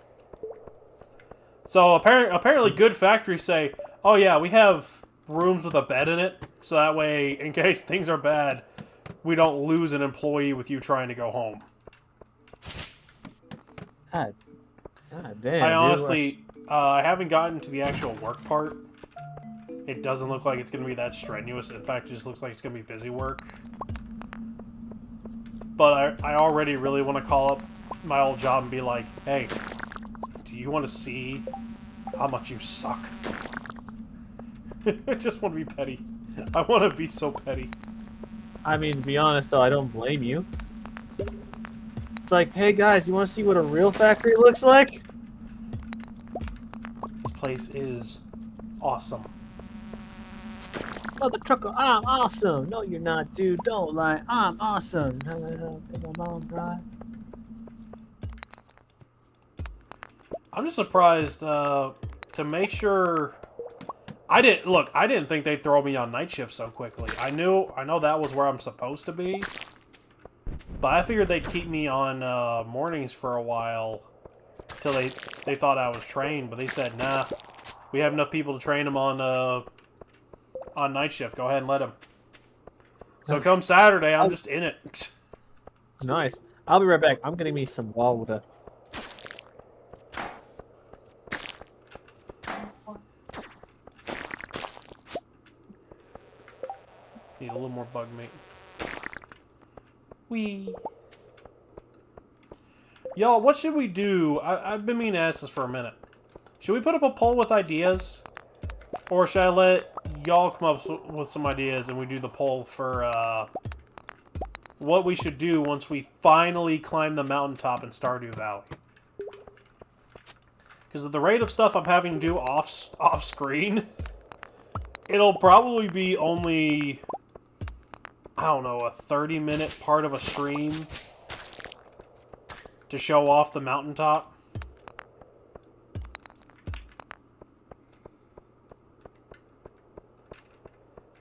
Speaker 3: So apparently good factories say, oh yeah, we have rooms with a bed in it, so that way, in case things are bad, we don't lose an employee with you trying to go home.
Speaker 2: God damn.
Speaker 3: I honestly, I haven't gotten to the actual work part. It doesn't look like it's going to be that strenuous. In fact, it just looks like it's going to be busy work. But I already really want to call up my old job and be like, hey, do you want to see how much you suck? I just want to be petty. I want to be so petty.
Speaker 2: I mean, to be honest though, I don't blame you. It's like, hey guys, you want to see what a real factory looks like?
Speaker 3: This place is awesome.
Speaker 2: Mother trucker, I'm awesome. No, you're not, dude. Don't lie. I'm awesome. Did my mom cry?
Speaker 3: I'm just surprised to make sure. I didn't think they'd throw me on night shift so quickly. I know that was where I'm supposed to be, but I figured they'd keep me on mornings for a while till they thought I was trained. But they said, nah, we have enough people to train them on night shift. Go ahead and let them. So come Saturday, I'm just in it.
Speaker 2: Nice. I'll be right back. I'm getting me some water.
Speaker 3: Need a little more bug meat. Wee. Y'all, what should we do? I've been meaning to ask this for a minute. Should we put up a poll with ideas? Or should I let y'all come up with some ideas and we do the poll for what we should do once we finally climb the mountaintop in Stardew Valley? Because at the rate of stuff I'm having to do off screen, it'll probably be only, I don't know, a 30-minute part of a stream to show off the mountaintop.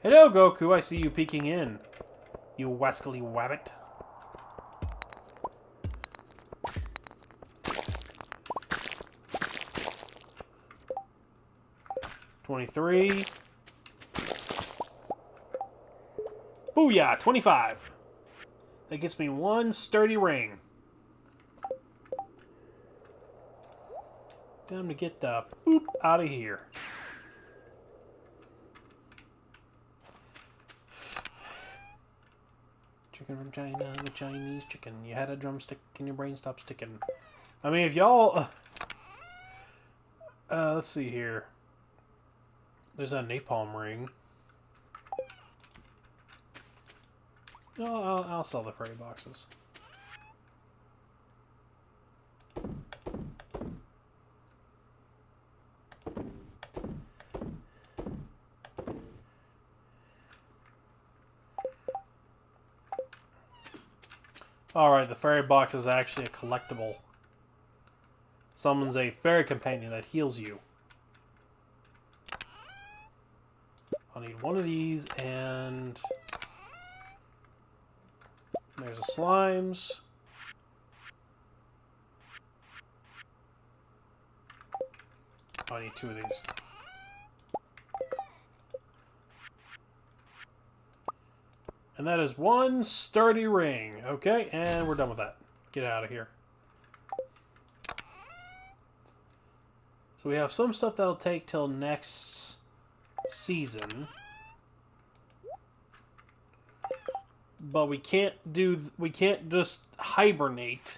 Speaker 3: Hello, Goku. I see you peeking in. You wascally wabbit. $23. Booyah! 25. That gets me one sturdy ring. Time to get the boop out of here. Chicken from China, the Chinese chicken. You had a drumstick and your brain stopped sticking. I mean, if y'all... let's see here. There's a napalm ring. No, I'll sell the fairy boxes. Alright, the fairy box is actually a collectible. Summons a fairy companion that heals you. I'll need one of these, and there's the slimes. I need two of these. And that is one sturdy ring. Okay, and we're done with that. Get out of here. So we have some stuff that'll take till next season. But we can't just hibernate.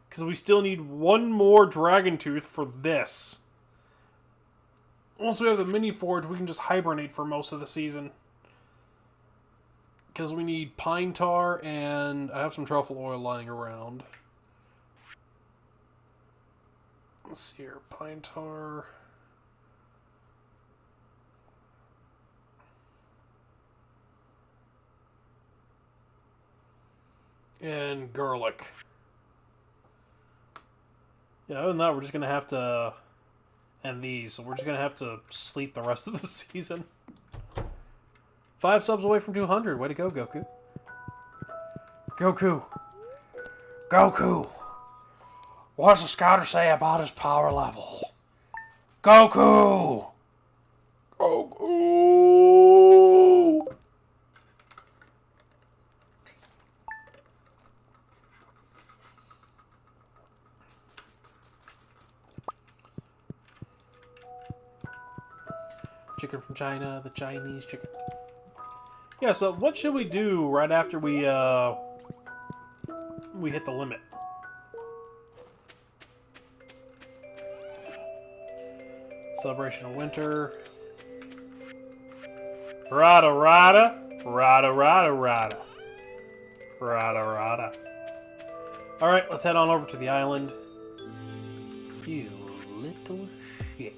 Speaker 3: Because we still need one more dragon tooth for this. Once we have the mini forge, we can just hibernate for most of the season. Because we need pine tar, and I have some truffle oil lying around. Let's see here. Pine tar. And garlic. Yeah, other than that, we're just going to have to end these. So we're just going to have to sleep the rest of the season. 5 subs away from 200. Way to go, Goku. Goku. Goku. What does the scouter say about his power level? Goku. Goku. Chicken from China, the Chinese chicken. Yeah, so what should we do right after we hit the limit? Celebration of Winter. Rada rada. Rada rada rada. Rada rada. Alright, let's head on over to the island. You little shit.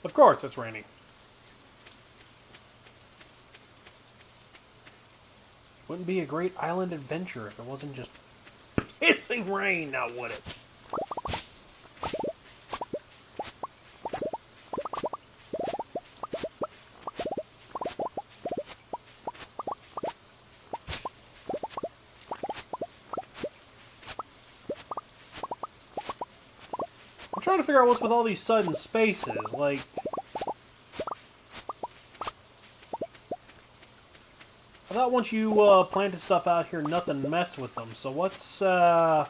Speaker 3: Of course it's raining. Wouldn't be a great island adventure if it wasn't just pissing rain, now would it? I'm trying to figure out what's with all these sudden spaces, like... I thought once you planted stuff out here, nothing messed with them. So what's
Speaker 2: I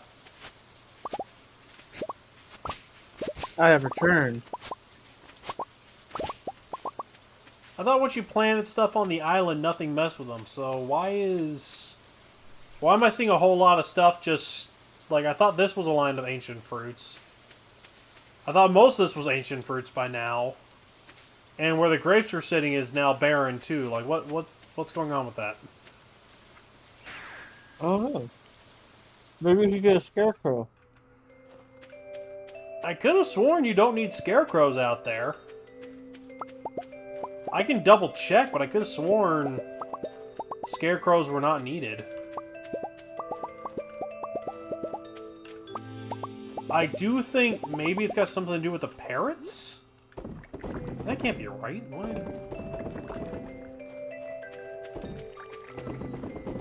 Speaker 2: have returned.
Speaker 3: I thought once you planted stuff on the island, nothing messed with them. So why am I seeing a whole lot of stuff just like I thought this was a line of ancient fruits. I thought most of this was ancient fruits by now, and where the grapes were sitting is now barren too. Like what's going on with that?
Speaker 2: Oh, maybe we could get a scarecrow.
Speaker 3: I could have sworn you don't need scarecrows out there. I can double check, but I could have sworn scarecrows were not needed. I do think maybe it's got something to do with the parrots? That can't be right. What?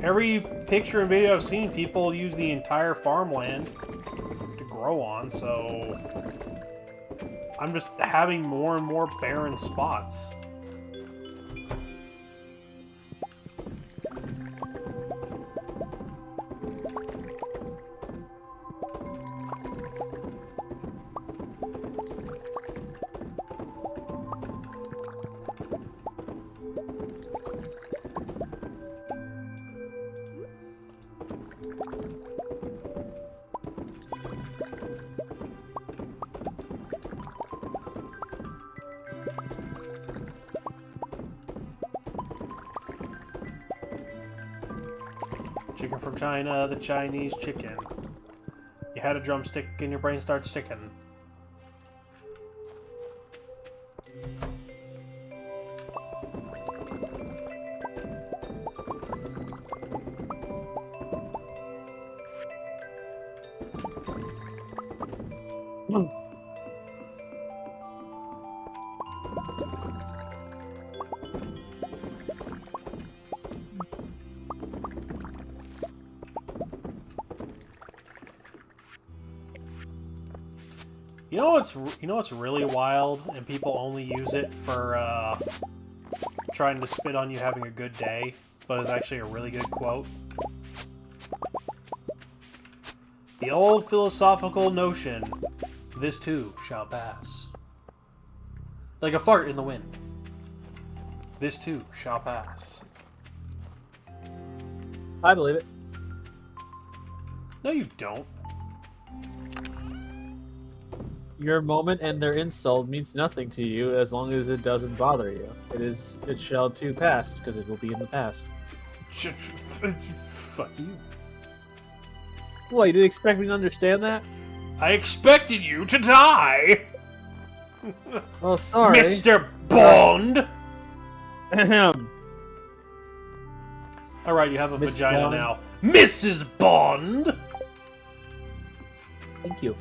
Speaker 3: Every picture and video I've seen, people use the entire farmland to grow on, so... I'm just having more and more barren spots. Chicken from China, the Chinese chicken. You had a drumstick and your brain starts sticking. You know what's really wild, and people only use it for trying to spit on you having a good day, but it's actually a really good quote. The old philosophical notion, this too shall pass. Like a fart in the wind. This too shall pass.
Speaker 2: I believe it.
Speaker 3: No, you don't.
Speaker 2: Your moment and their insult means nothing to you as long as it doesn't bother you. It shall too pass, because it will be in the past.
Speaker 3: Fuck you.
Speaker 2: What, you didn't expect me to understand that?
Speaker 3: I expected you to die!
Speaker 2: Oh, sorry.
Speaker 3: Mr. Bond!
Speaker 2: Ahem.
Speaker 3: Alright, you have a
Speaker 2: Miss
Speaker 3: vagina
Speaker 2: Bond.
Speaker 3: now. Mrs. Bond!
Speaker 2: Thank you.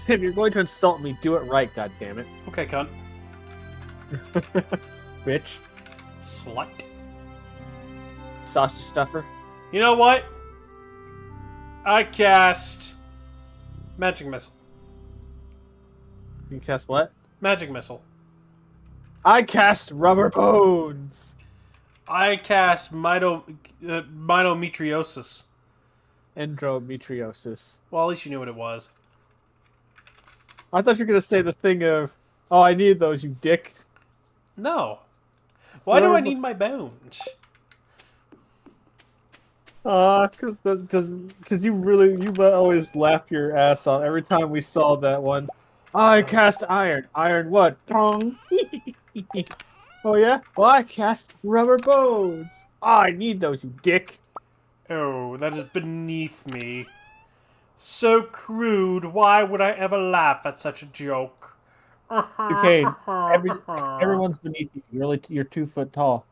Speaker 2: If you're going to insult me, do it right, goddammit.
Speaker 3: Okay, cunt.
Speaker 2: Bitch.
Speaker 3: Slut.
Speaker 2: Sausage stuffer.
Speaker 3: You know what? I cast... Magic Missile.
Speaker 2: You cast what?
Speaker 3: Magic Missile.
Speaker 2: I cast rubber bones!
Speaker 3: I cast Mitometriosis.
Speaker 2: Endometriosis.
Speaker 3: Well, at least you knew what it was.
Speaker 2: I thought you were going to say the thing of, oh, I need those, you dick.
Speaker 3: No. Why do I need my bones?
Speaker 2: Because you always laugh your ass off every time we saw that one. I cast iron. Iron what? Tong. Oh yeah? Well, I cast rubber bones. Oh, I need those, you dick.
Speaker 3: Oh, that is beneath me. So crude, why would I ever laugh at such a joke?
Speaker 2: Duquesne, everyone's beneath you. You're 2 foot tall.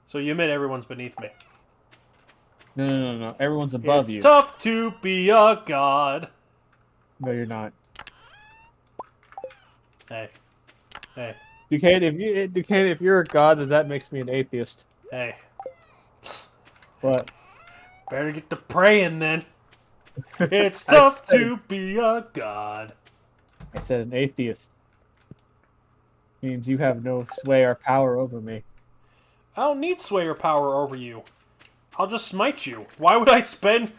Speaker 3: So you admit everyone's beneath me.
Speaker 2: No. Everyone's above
Speaker 3: It's
Speaker 2: you.
Speaker 3: tough to be a god.
Speaker 2: No, you're not.
Speaker 3: Hey.
Speaker 2: Duquesne, if you're a god, then that makes me an atheist.
Speaker 3: Hey.
Speaker 2: What?
Speaker 3: Better get to praying then. It's
Speaker 2: I
Speaker 3: tough
Speaker 2: said-
Speaker 3: to be a god.
Speaker 2: I said an atheist. Means you have no sway or power over me.
Speaker 3: I don't need sway or power over you. I'll just smite you. Why would I spend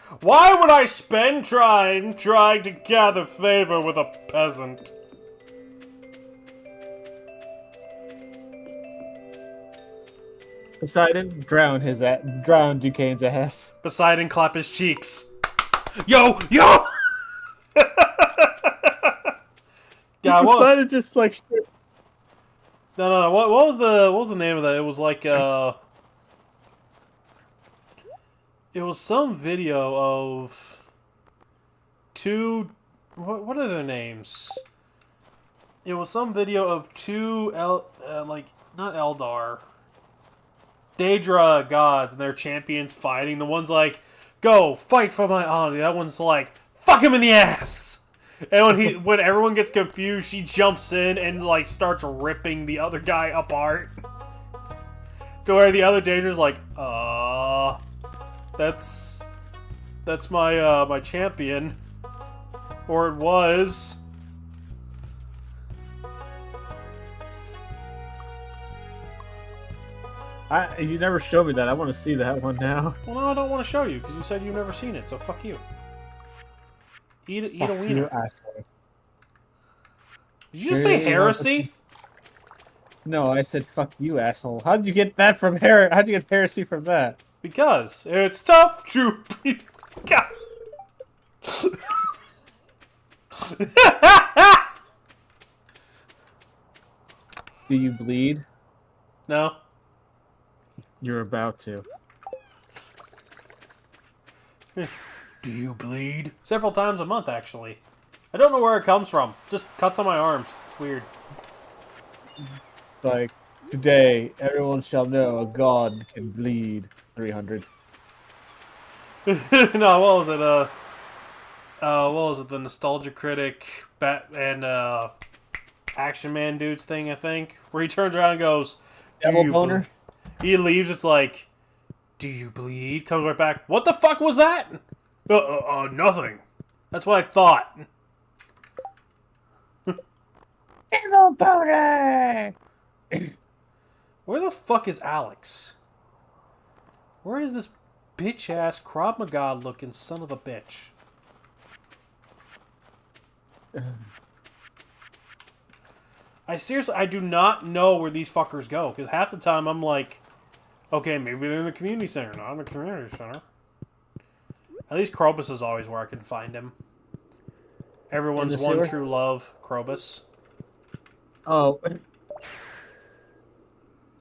Speaker 3: trying to gather favor with a peasant?
Speaker 2: Poseidon, drown Duquesne's ass.
Speaker 3: Poseidon, clap his cheeks. Yo! God, what?
Speaker 2: Poseidon just like shit.
Speaker 3: No. What was the name of that? It was like it was some video of two. What are their names? It was some video of two not Eldar, Daedra gods and their champions fighting. The one's like, "Go fight for my honor." That one's like, "Fuck him in the ass." And when everyone gets confused, she jumps in and like starts ripping the other guy apart. To where the other Daedra's like, that's my champion, or it was.
Speaker 2: You never showed me that. I want to see that one now.
Speaker 3: Well, no, I don't want to show you because you said you've never seen it. So fuck you. Eat a
Speaker 2: Fuck
Speaker 3: wiener.
Speaker 2: you, asshole.
Speaker 3: Did you just say heresy?
Speaker 2: No, I said fuck you, asshole. How'd you get that from How'd you get heresy from that?
Speaker 3: Because it's tough to be. God.
Speaker 2: Do you bleed?
Speaker 3: No.
Speaker 2: You're about to.
Speaker 3: Do you bleed? Several times a month, actually. I don't know where it comes from. Just cuts on my arms. It's weird.
Speaker 2: It's like, today, everyone shall know a god can bleed. 300.
Speaker 3: No, what was it? What was it? The Nostalgia Critic and Action Man dudes thing, I think, where he turns around and goes,
Speaker 2: Devil boner?
Speaker 3: He leaves. It's like, do you bleed? Comes right back. What the fuck was that? Nothing. That's what I thought.
Speaker 2: Devil boner!
Speaker 3: Where the fuck is Alex? Where is this bitch-ass Krav Maga looking son of a bitch? I do not know where these fuckers go, because half the time I'm like, okay, maybe they're in the community center, not in the community center. At least Krobus is always where I can find him. Everyone's one
Speaker 2: sewer?
Speaker 3: true love, Krobus.
Speaker 2: Oh.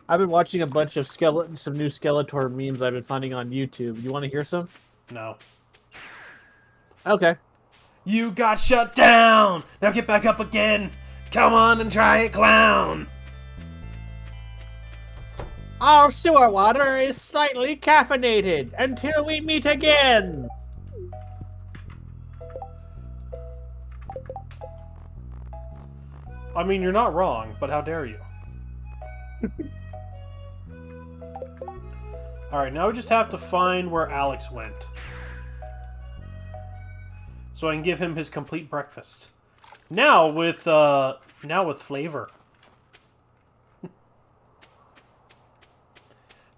Speaker 2: I've been watching a bunch of some new Skeletor memes I've been finding on YouTube. You want to hear some?
Speaker 3: No.
Speaker 2: Okay.
Speaker 3: You got shut down! Now get back up again! Come on and try it, clown!
Speaker 2: Our sewer water is slightly caffeinated until we meet again.
Speaker 3: I mean, you're not wrong, but how dare you? Alright, now we just have to find where Alex went. So I can give him his complete breakfast. Now with flavor.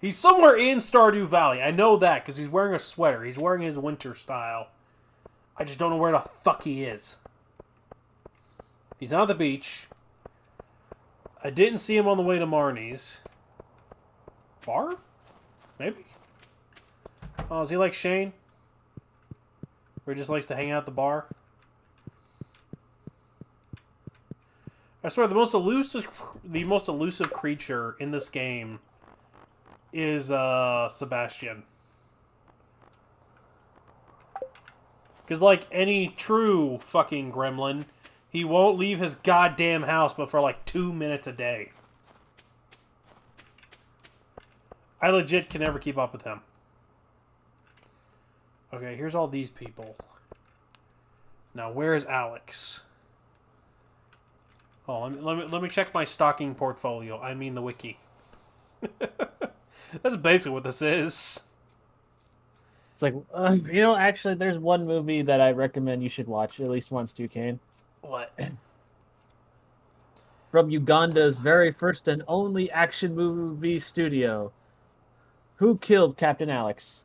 Speaker 3: He's somewhere in Stardew Valley. I know that because he's wearing a sweater. He's wearing his winter style. I just don't know where the fuck he is. He's not at the beach. I didn't see him on the way to Marnie's. Bar? Maybe? Oh, is he like Shane? Where he just likes to hang out at the bar? I swear, the most elusive creature in this game is Sebastian. Because like any true fucking gremlin, He won't leave his goddamn house but for like 2 minutes a day. I legit can never keep up with him. Okay, here's all these people. Now, where is Alex? Oh, let me check my stocking portfolio. I mean the wiki. That's basically what this is.
Speaker 2: It's like, actually, there's one movie that I recommend you should watch at least once too, Kane.
Speaker 3: What?
Speaker 2: From Uganda's very first and only action movie studio. Who killed Captain Alex?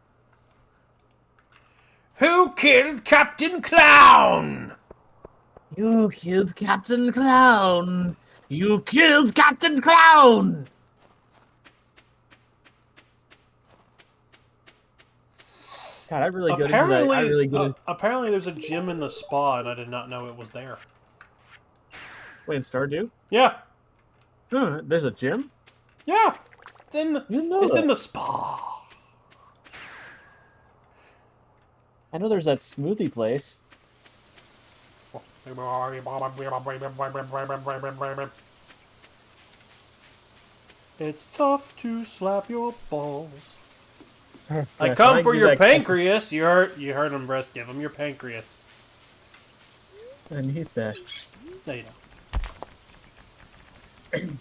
Speaker 3: Who killed Captain Clown?
Speaker 2: You killed Captain Clown! You killed Captain Clown! God, I'm really good at that. I'm really good at...
Speaker 3: Apparently there's a gym in the spa, and I did not know it was there.
Speaker 2: Wait, in Stardew?
Speaker 3: Yeah.
Speaker 2: Huh, there's a gym?
Speaker 3: Yeah. It's in the, in the spa.
Speaker 2: I know there's that smoothie place.
Speaker 3: It's tough to slap your balls. I come for your pancreas. You heard him, Brest. Give him your pancreas.
Speaker 2: I need that.
Speaker 3: No, you don't.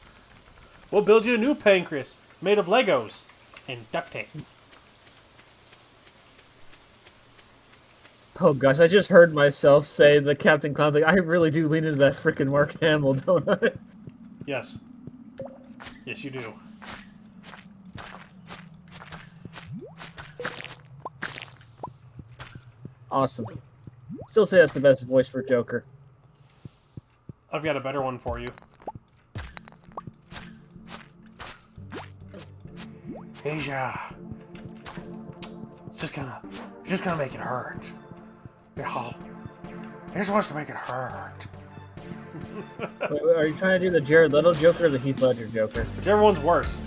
Speaker 3: We'll build you a new pancreas made of Legos and duct tape.
Speaker 2: Oh gosh, I just heard myself say the Captain Clown thing. I really do lean into that freaking Mark Hamill, don't I?
Speaker 3: Yes. Yes, you do.
Speaker 2: Awesome. Still say that's the best voice for Joker.
Speaker 3: I've got a better one for you. Asia. It's just gonna make it hurt. You know, he just wants to make it hurt.
Speaker 2: Wait, are you trying to do the Jared Leto Joker or the Heath Ledger Joker?
Speaker 3: Whichever one's worse.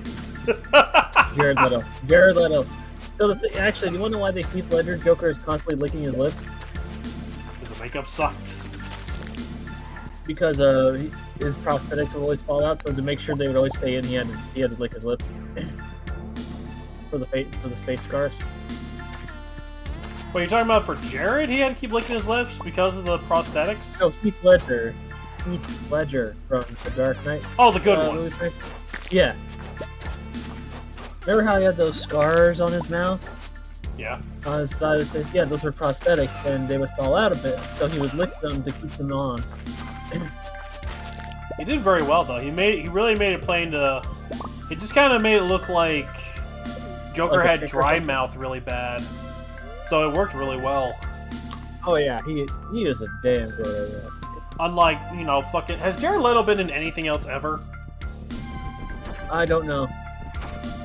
Speaker 2: Jared Leto. Jared Leto. So actually, do you want to know why the Heath Ledger Joker is constantly licking his lips?
Speaker 3: Because the makeup sucks.
Speaker 2: Because his prosthetics would always fall out, so to make sure they would always stay in, he had to lick his lips for the face scars.
Speaker 3: What, are you talking about for Jared? He had to keep licking his lips because of the prosthetics?
Speaker 2: No, Heath Ledger. Heath Ledger from The Dark Knight.
Speaker 3: Oh, the good one.
Speaker 2: Yeah. Remember how he had those scars on his mouth?
Speaker 3: Yeah.
Speaker 2: On his face? Yeah, those were prosthetics, and they would fall out a bit, so he would lick them to keep them on.
Speaker 3: He did very well, though. He really made it plain to... It just kind of made it look like Joker had dry mouth really bad. So it worked really well.
Speaker 2: Oh yeah, he is a damn good at that.
Speaker 3: Unlike, fucking... Has Jared Leto been in anything else ever?
Speaker 2: I don't know.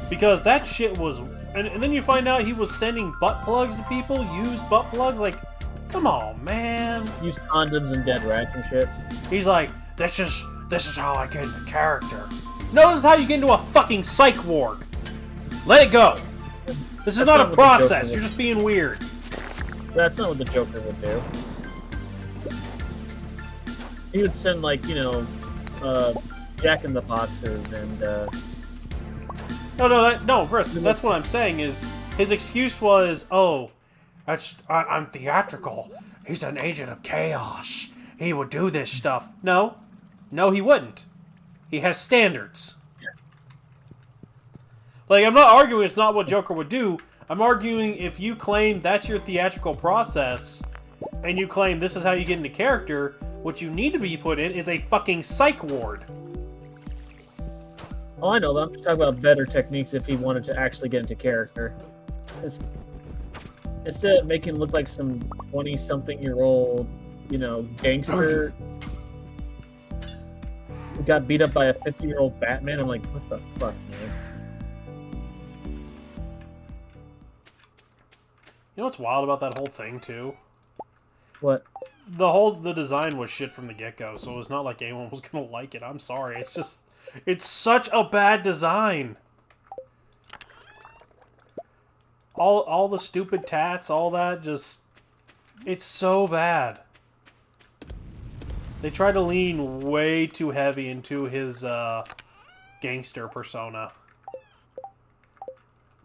Speaker 3: Because that shit was... And then you find out he was sending butt plugs to people, used butt plugs, like... Come on, man.
Speaker 2: Use condoms and dead rats and shit.
Speaker 3: He's like, this is how I get into character. No, this is how you get into a fucking psych ward. Let it go. This is not a process. You're just being weird.
Speaker 2: That's not what the Joker would do. He would send, like, Jack in the Boxes and,
Speaker 3: No, first, that's what I'm saying is, his excuse was, oh, I'm theatrical. He's an agent of chaos. He would do this stuff. No, he wouldn't. He has standards. Like, I'm not arguing it's not what Joker would do. I'm arguing if you claim that's your theatrical process, and you claim this is how you get into character, what you need to be put in is a fucking psych ward.
Speaker 2: Oh, I know, but I'm just talking about better techniques if he wanted to actually get into character. Instead of making him look like some 20-something-year-old, gangster who got beat up by a 50-year-old Batman, I'm like, what the fuck, man?
Speaker 3: You know what's wild about that whole thing, too?
Speaker 2: What?
Speaker 3: The design was shit from the get-go, so it's not like anyone was gonna like it. I'm sorry. It's just... It's such a bad design. All the stupid tats, all that, just... It's so bad. They try to lean way too heavy into his gangster persona.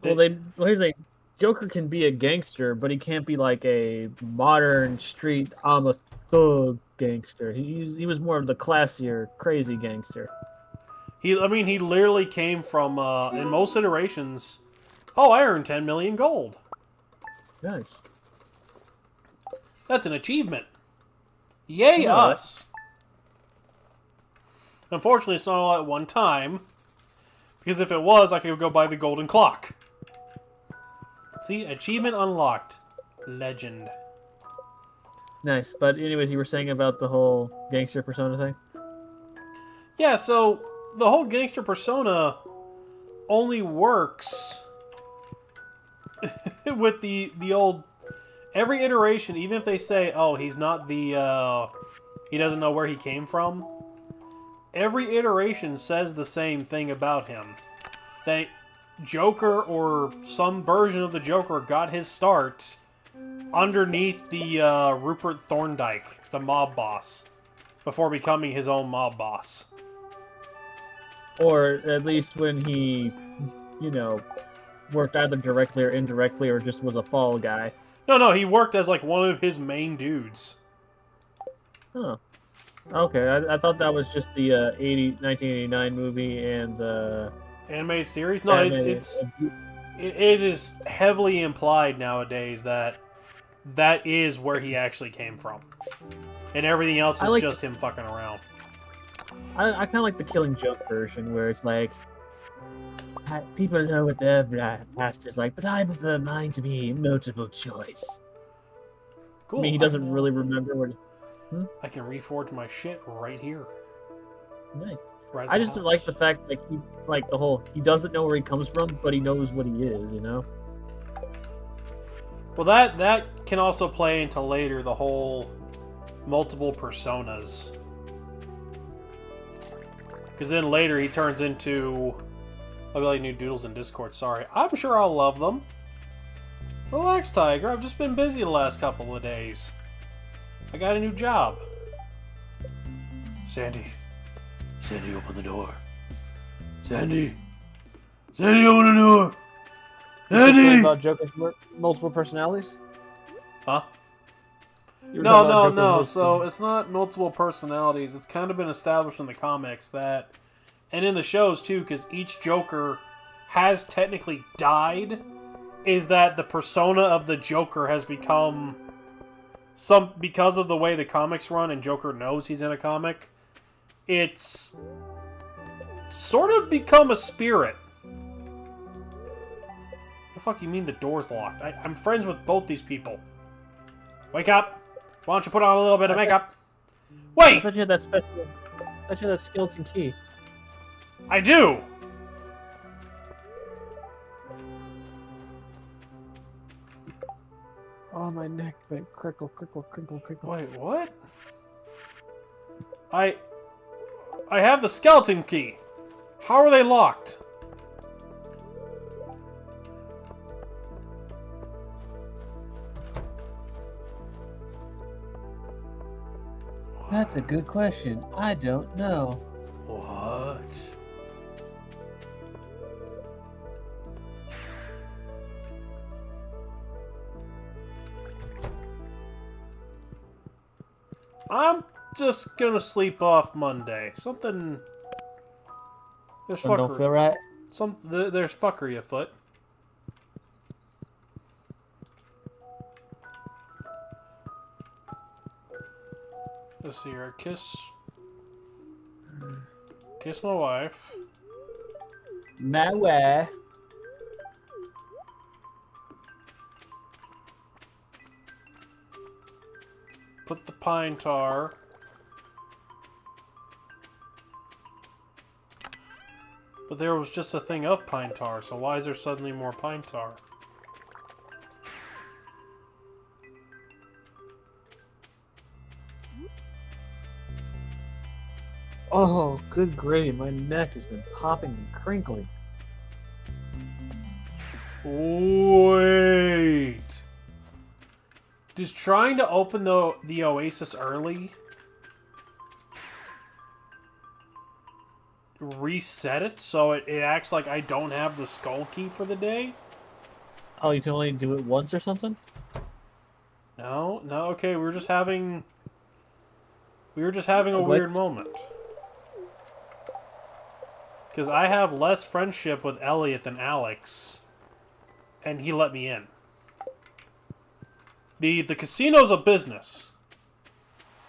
Speaker 2: Well, here's the thing. Joker can be a gangster, but he can't be like a modern street I'm a thug gangster. He was more of the classier, crazy gangster.
Speaker 3: He literally came from in most iterations. Oh, I earned 10 million gold.
Speaker 2: Nice.
Speaker 3: That's an achievement. Yay us! Unfortunately, it's not all at one time. Because if it was, I could go buy the golden clock. See? Achievement unlocked. Legend.
Speaker 2: Nice. But anyways, you were saying about the whole gangster persona thing?
Speaker 3: Yeah, so the whole gangster persona only works with the old... Every iteration, even if they say, oh, he's not the... he doesn't know where he came from. Every iteration says the same thing about him. That Joker or some version of the Joker got his start underneath the Rupert Thorndyke, the mob boss, before becoming his own mob boss.
Speaker 2: Or at least when he, you know, worked either directly or indirectly or just was a fall guy.
Speaker 3: No, he worked as like one of his main dudes.
Speaker 2: Huh. Okay, I thought that was just the 1989 movie and the...
Speaker 3: Animated series? No, it is heavily implied nowadays that that is where he actually came from. And everything else is just him fucking around.
Speaker 2: I kind of like the Killing Joke version, where it's like, people know what their past is like, but I prefer mine to be multiple choice.
Speaker 3: Cool.
Speaker 2: I mean, he doesn't really remember what...
Speaker 3: I can reforge my shit right here.
Speaker 2: Nice.
Speaker 3: Right at
Speaker 2: I
Speaker 3: the
Speaker 2: just
Speaker 3: house.
Speaker 2: like the fact that he doesn't know where he comes from, but he knows what he is, you know?
Speaker 3: Well, that can also play into later, the whole multiple personas. Because then later he turns into... I'll be like new doodles in Discord, sorry. I'm sure I'll love them. Relax, Tiger. I've just been busy the last couple of days. I got a new job. Sandy. Sandy, open the door. Sandy. Sandy, open the door. Sandy!
Speaker 2: About Joker's multiple personalities?
Speaker 3: Huh?
Speaker 2: You were talking about
Speaker 3: No.
Speaker 2: Joker's
Speaker 3: So it's not multiple personalities. It's kind of been established in the comics that, and in the shows too, because each Joker has technically died, is that the persona of the Joker has become because of the way the comics run and Joker knows he's in a comic, it's sort of become a spirit. The fuck you mean the door's locked? I'm friends with both these people. Wake up! Why don't you put on a little bit of makeup?
Speaker 2: I
Speaker 3: Wait!
Speaker 2: bet you had that special... I bet you had that skeleton key.
Speaker 3: I do!
Speaker 2: Oh, my neck, but crinkle.
Speaker 3: Wait, what? I have the skeleton key. How are they locked?
Speaker 2: That's a good question. I don't know.
Speaker 3: What? I'm just gonna sleep off Monday. Something. There's
Speaker 2: Something don't feel
Speaker 3: fuckery.
Speaker 2: right?
Speaker 3: There's fuckery afoot. Let's see here. Kiss my wife.
Speaker 2: My wife.
Speaker 3: Put the pine tar. But there was just a thing of pine tar, so why is there suddenly more pine tar?
Speaker 2: Oh, good gravy. My neck has been popping and crinkling.
Speaker 3: Wait. Does trying to open the Oasis early reset it so it acts like I don't have the skull key for the day.
Speaker 2: Oh, you can only do it once or something?
Speaker 3: No, okay, we were just having a weird moment. Because I have less friendship with Elliot than Alex, and he let me in. The casino's a business,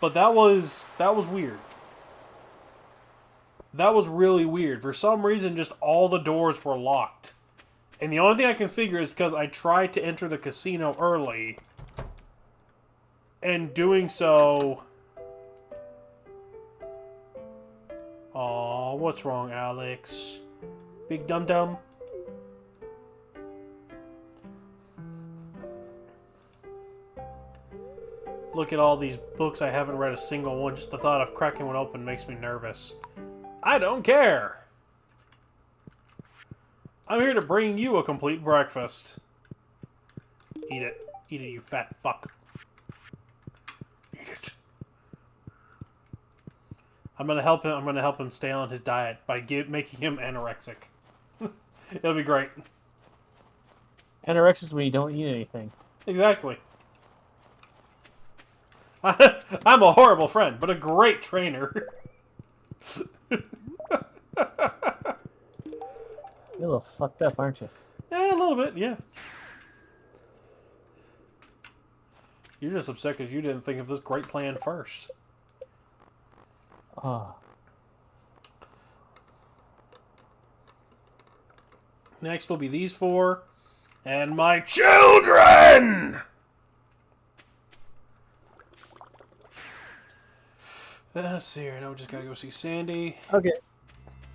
Speaker 3: but that was weird. That was really weird. For some reason, just all the doors were locked. And the only thing I can figure is because I tried to enter the casino early. And doing so... Aw, what's wrong, Alex? Big dum-dum? Look at all these books. I haven't read a single one. Just the thought of cracking one open makes me nervous. I don't care! I'm here to bring you a complete breakfast. Eat it. Eat it, you fat fuck. Eat it. I'm gonna help him. I'm gonna help him stay on his diet by making him anorexic. It'll be great.
Speaker 2: Anorexic is when you don't eat anything.
Speaker 3: Exactly. I'm a horrible friend, but a great trainer.
Speaker 2: You're a little fucked up, aren't you?
Speaker 3: Yeah, a little bit, yeah. You're just upset because you didn't think of this great plan first.
Speaker 2: Oh.
Speaker 3: Next will be these four. And my children! Let's see here. Now we just gotta go see Sandy.
Speaker 2: Okay.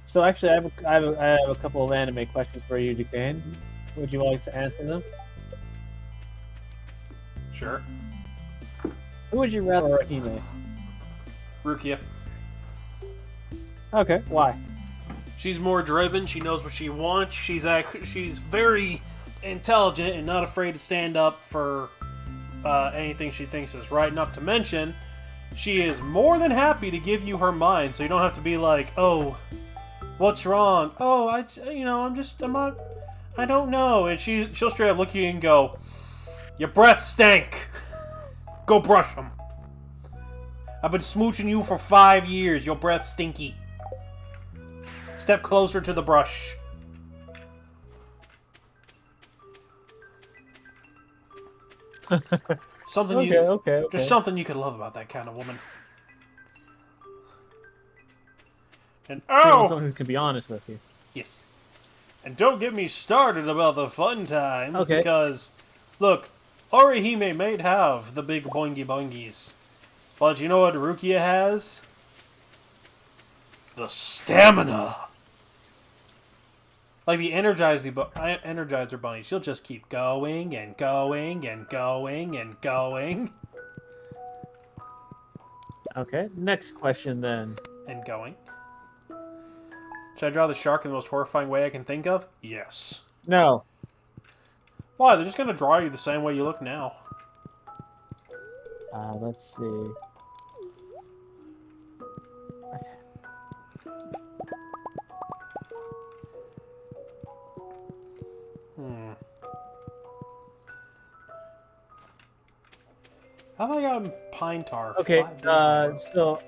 Speaker 2: So actually, I have a couple of anime questions for you, Duquesne. Would you like to answer them?
Speaker 3: Sure.
Speaker 2: Who would you rather, Rahime?
Speaker 3: Rukia.
Speaker 2: Okay, why?
Speaker 3: She's more driven. She knows what she wants. She's very intelligent and not afraid to stand up for anything she thinks is right. Not to mention, she is more than happy to give you her mind, so you don't have to be like, oh, what's wrong? Oh, I don't know. And she'll straight up look at you and go, your breath stank. Go brush them. I've been smooching you for 5 years. Your breath stinky. Step closer to the brush. Something
Speaker 2: Okay.
Speaker 3: Just something you could love about that kind of woman. And
Speaker 2: Someone who can be honest with you.
Speaker 3: yes. And don't get me started about the fun times,
Speaker 2: Okay.
Speaker 3: because, look, Orihime may have the big boingy boingies, but you know what Rukia has? The stamina. Like the Energizer Bunny, she'll just keep going and going and going and going.
Speaker 2: Okay, next question then.
Speaker 3: And going. Should I draw the shark in the most horrifying way I can think of? Yes.
Speaker 2: No.
Speaker 3: Why? They're just going to draw you the same way you look now.
Speaker 2: Let's see.
Speaker 3: How have I gotten pine tar?
Speaker 2: Okay,
Speaker 3: 5 days in a row?
Speaker 2: so...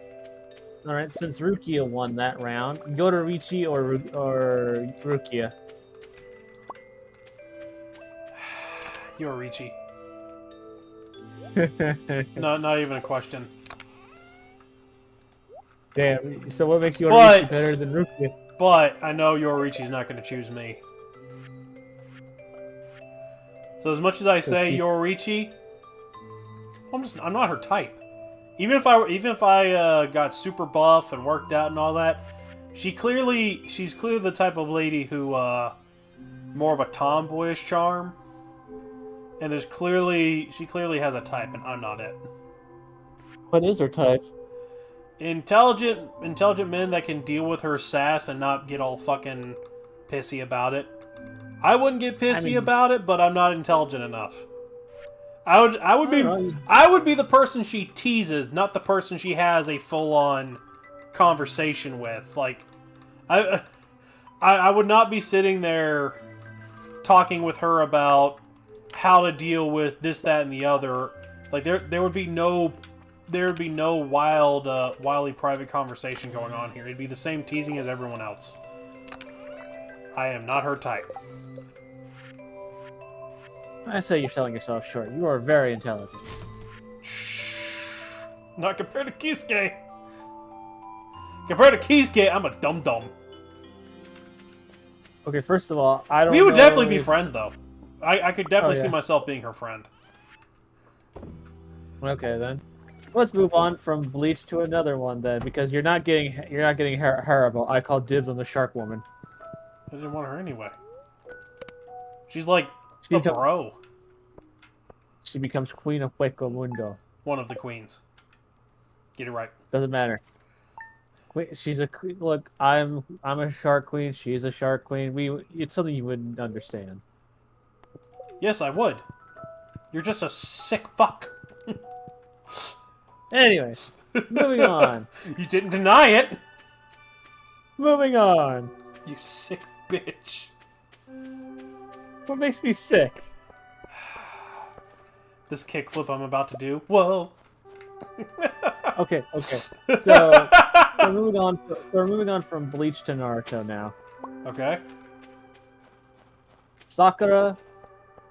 Speaker 2: Alright, since Rukia won that round, go to Richi or Rukia.
Speaker 3: Yorichi. No, not even a question.
Speaker 2: Damn, so what makes
Speaker 3: But-
Speaker 2: Yorichi better than Rukia?
Speaker 3: But I know Yorichi's not going to choose me. So as much as I say
Speaker 2: he's-
Speaker 3: Yorichi, I'm not her type. Even if I got super buff and worked out and all that, she's clearly the type of lady who more of a tomboyish charm. And she clearly has a type, and I'm not it.
Speaker 2: What is her type?
Speaker 3: Intelligent men that can deal with her sass and not get all fucking pissy about it. I wouldn't get pissy about it, but I'm not intelligent enough. I would be the person she teases, not the person she has a full-on conversation with. Like, I would not be sitting there talking with her about how to deal with this, that, and the other. Like there would be no wildly private conversation going on here. It'd be the same teasing as everyone else. I am not her type.
Speaker 2: I say you're selling yourself short. You are very intelligent.
Speaker 3: Not compared to Kisuke. Compared to Kisuke, I'm a dum-dum.
Speaker 2: Okay, first of all, I don't
Speaker 3: We would
Speaker 2: know
Speaker 3: definitely be
Speaker 2: if-
Speaker 3: friends, though. I could definitely
Speaker 2: Oh, yeah.
Speaker 3: see myself being her friend.
Speaker 2: Okay, then. Let's move on from Bleach to another one then, because you're not getting Haribo. I call dibs on the shark woman.
Speaker 3: I didn't want her anyway. She's like
Speaker 2: She
Speaker 3: a
Speaker 2: becomes-
Speaker 3: bro.
Speaker 2: She becomes Queen of Hueco Mundo.
Speaker 3: One of the queens. Get it right.
Speaker 2: Doesn't matter. She's a queen. Look, I'm a shark queen. She's a shark queen. It's something you wouldn't understand.
Speaker 3: Yes, I would. You're just a sick fuck.
Speaker 2: Anyways, moving on.
Speaker 3: You didn't deny it.
Speaker 2: Moving on.
Speaker 3: You sick bitch.
Speaker 2: What makes me sick?
Speaker 3: This kickflip I'm about to do. Whoa.
Speaker 2: Okay. So we're moving on from Bleach to Naruto now.
Speaker 3: Okay.
Speaker 2: Sakura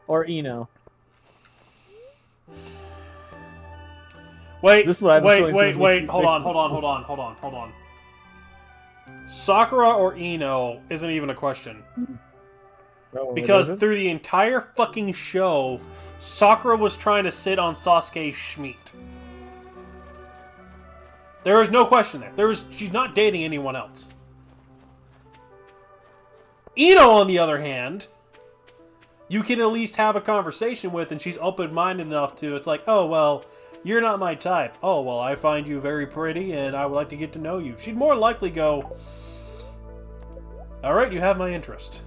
Speaker 2: or Ino?
Speaker 3: Wait,
Speaker 2: This is what I have a feeling is
Speaker 3: wait.
Speaker 2: gonna make you
Speaker 3: Hold
Speaker 2: sick.
Speaker 3: on. Sakura or Ino isn't even a question.
Speaker 2: No, it
Speaker 3: Because
Speaker 2: isn't.
Speaker 3: through the entire fucking show, Sakura was trying to sit on Sasuke's schmeat. There is no question there. She's not dating anyone else. Ino, on the other hand, you can at least have a conversation with, and she's open-minded enough to, it's like, oh, well, you're not my type. Oh, well, I find you very pretty, and I would like to get to know you. She'd more likely go, alright, you have my interest.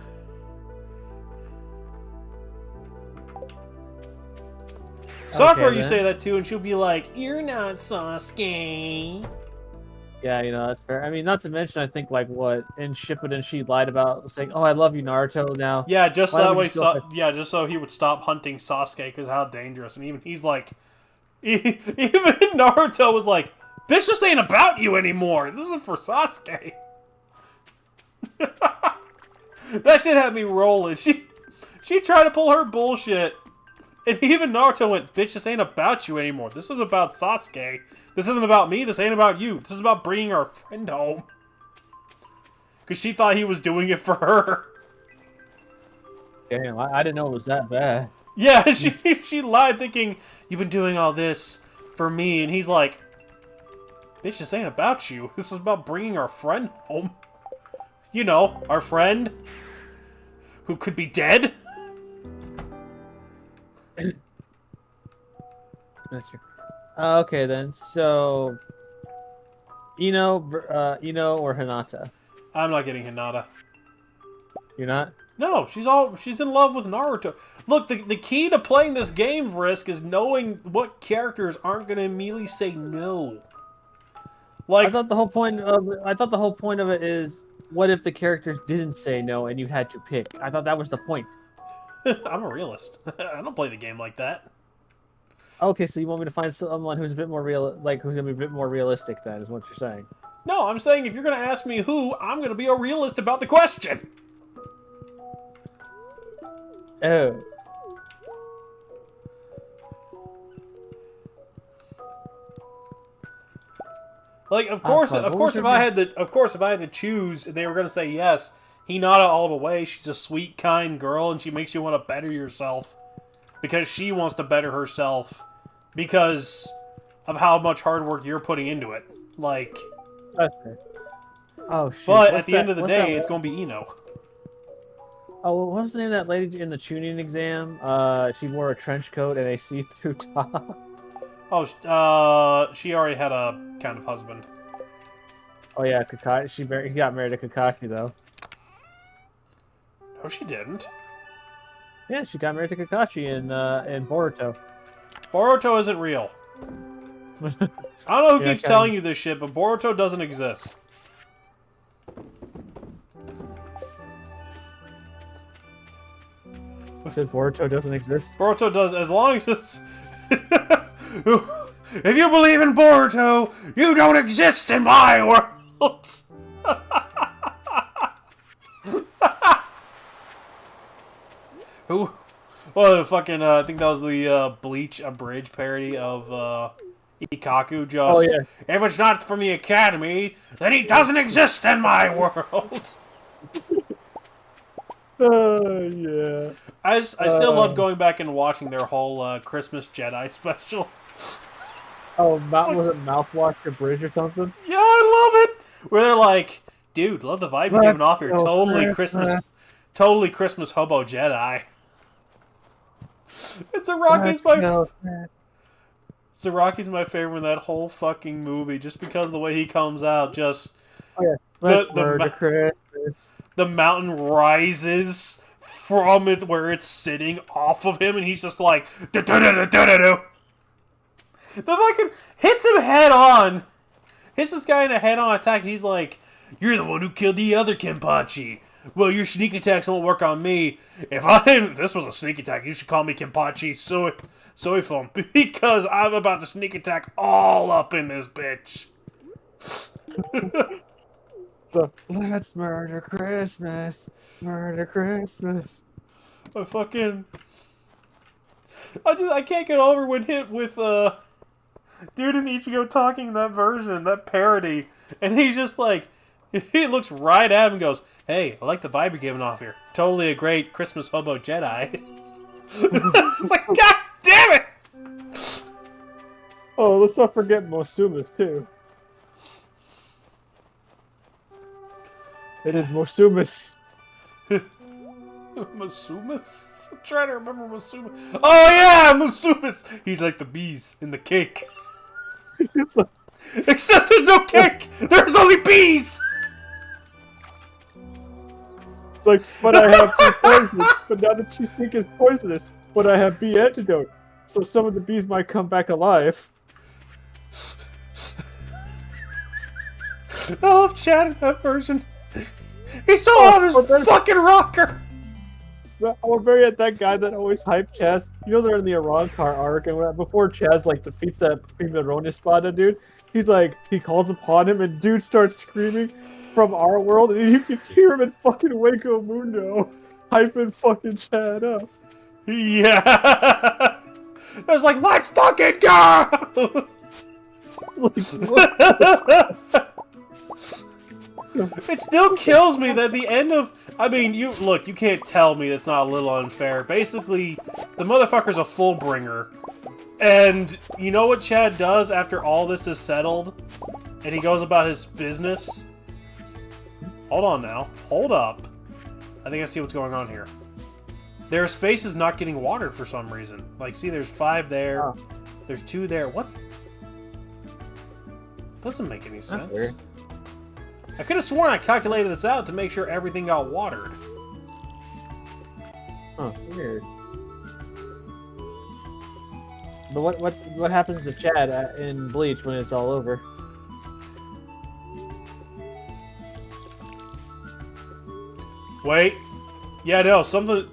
Speaker 3: Sakura,
Speaker 2: Okay,
Speaker 3: you
Speaker 2: then.
Speaker 3: say that too, and she'll be like, you're not Sasuke.
Speaker 2: Yeah, that's fair. I mean, not to mention, I think like what in Shippuden she lied about saying, "Oh, I love you, Naruto." Now,
Speaker 3: Yeah, just
Speaker 2: Why
Speaker 3: that
Speaker 2: would
Speaker 3: way.
Speaker 2: you feel
Speaker 3: Just so he would stop hunting Sasuke, because how dangerous. And even he's like, even Naruto was like, "This just ain't about you anymore. This is for Sasuke." That shit had me rolling. She tried to pull her bullshit, and even Naruto went, "Bitch, this ain't about you anymore. This is about Sasuke. This isn't about me. This ain't about you. This is about bringing our friend home." Because she thought he was doing it for her.
Speaker 2: damn, I didn't know it was that bad.
Speaker 3: Yeah, she lied thinking, you've been doing all this for me. And he's like, bitch, this ain't about you. This is about bringing our friend home. You know, our friend who could be dead.
Speaker 2: That's true. Okay, then. So, Ino or Hinata?
Speaker 3: I'm not getting Hinata.
Speaker 2: You're not?
Speaker 3: No, she's in love with Naruto. Look, the key to playing this game, Vrisk, is knowing what characters aren't going to immediately say no. Like,
Speaker 2: I thought the whole point of it is, what if the characters didn't say no and you had to pick? I thought that was the point.
Speaker 3: I'm a realist. I don't play the game like that.
Speaker 2: Okay, so you want me to find someone who's a bit more who's gonna be a bit more realistic? Then is what you're saying.
Speaker 3: No, I'm saying if you're going to ask me who, I'm going to be a realist about the question.
Speaker 2: Oh.
Speaker 3: Like, of course,
Speaker 2: fuck,
Speaker 3: of
Speaker 2: what
Speaker 3: course,
Speaker 2: was
Speaker 3: if
Speaker 2: your
Speaker 3: I had to choose, and they were gonna say yes, Hinata all the way. She's a sweet, kind girl, and she makes you want to better yourself because she wants to better herself because of how much hard work you're putting into it. Like,
Speaker 2: That's fair. Oh shit.
Speaker 3: but
Speaker 2: What's
Speaker 3: at the
Speaker 2: that-
Speaker 3: end of the
Speaker 2: what's
Speaker 3: day,
Speaker 2: that-
Speaker 3: it's gonna be Ino.
Speaker 2: Oh, what was the name of that lady in the tuning exam? She wore a trench coat and a see-through top.
Speaker 3: Oh, she already had a kind of husband.
Speaker 2: Oh yeah, Kakashi. He got married to Kakashi though.
Speaker 3: No, she didn't.
Speaker 2: Yeah, she got married to Kakashi in Boruto.
Speaker 3: Boruto isn't real. I don't know who
Speaker 2: Yeah,
Speaker 3: keeps
Speaker 2: kinda.
Speaker 3: telling you this shit, but Boruto doesn't exist.
Speaker 2: You said Boruto doesn't exist?
Speaker 3: Boruto does, as long as it's... If you believe in Boruto, you don't exist in my world! Who? Well, fucking, I think that was the Bleach Abridged parody of Ikaku. Just,
Speaker 2: Oh, yeah.
Speaker 3: if it's not from the Academy, then he doesn't exist in my world!
Speaker 2: Yeah.
Speaker 3: I still love going back and watching their whole Christmas Jedi special.
Speaker 2: Oh, was it Mouthwash or Bridge or something?
Speaker 3: Yeah, I love it! Where they're like, dude, love the vibe you're giving off here. Totally Christmas hobo Jedi. Saraki's my favorite in that whole fucking movie, just because of the way he comes out. Just
Speaker 2: Let's murder Christmas.
Speaker 3: The mountain rises from it where it's sitting off of him, and he's just like, the fucking hits him head on. Hits this guy in a head on attack, and he's like, you're the one who killed the other Kenpachi. Well, your sneak attacks won't work on me. If this was a sneak attack, you should call me Kenpachi Soy Foam, because I'm about to sneak attack all up in this bitch.
Speaker 2: Let's murder Christmas. Murder Christmas.
Speaker 3: I can't get over when hit with dude and Ichigo talking in that version, that parody, and he's just like, he looks right at him and goes, hey, I like the vibe you're giving off here. Totally a great Christmas hobo Jedi. It's like, god damn it!
Speaker 2: Oh, let's not forget Mosumas, too. It is Mosumas.
Speaker 3: Masumas? I'm trying to remember Masumas. Oh yeah, Masumas! He's like the bees in the cake.
Speaker 2: It's
Speaker 3: Except there's no cake! There's only bees!
Speaker 2: like, but I have bee poison. But now that you think it's poisonous, but I have bee antidote. So some of the bees might come back alive.
Speaker 3: I love Chad in that version. He's so on his fucking rocker!
Speaker 2: We're very at that guy that always hyped Chaz. You know they're in the Arrancar arc, and before Chaz like defeats that Prima Ronispada dude, he's like, he calls upon him, and dude starts screaming from our world, and you can hear him in fucking Waco Mundo, hyping fucking Chad up.
Speaker 3: Yeah! I was like, let's fucking go! It still kills me that the end of... I mean, you can't tell me that's not a little unfair. Basically, the motherfucker's a full bringer. And you know what Chad does after all this is settled? And he goes about his business? Hold on now. Hold up. I think I see what's going on here. Their space is not getting watered for some reason. Like, see, there's 5 there. Oh. There's 2 there. What? Doesn't make any sense.
Speaker 2: That's weird.
Speaker 3: I could have sworn I calculated this out to make sure everything got watered.
Speaker 2: Oh, weird. But what happens to Chad in Bleach when it's all over?
Speaker 3: Wait. Yeah, no, something...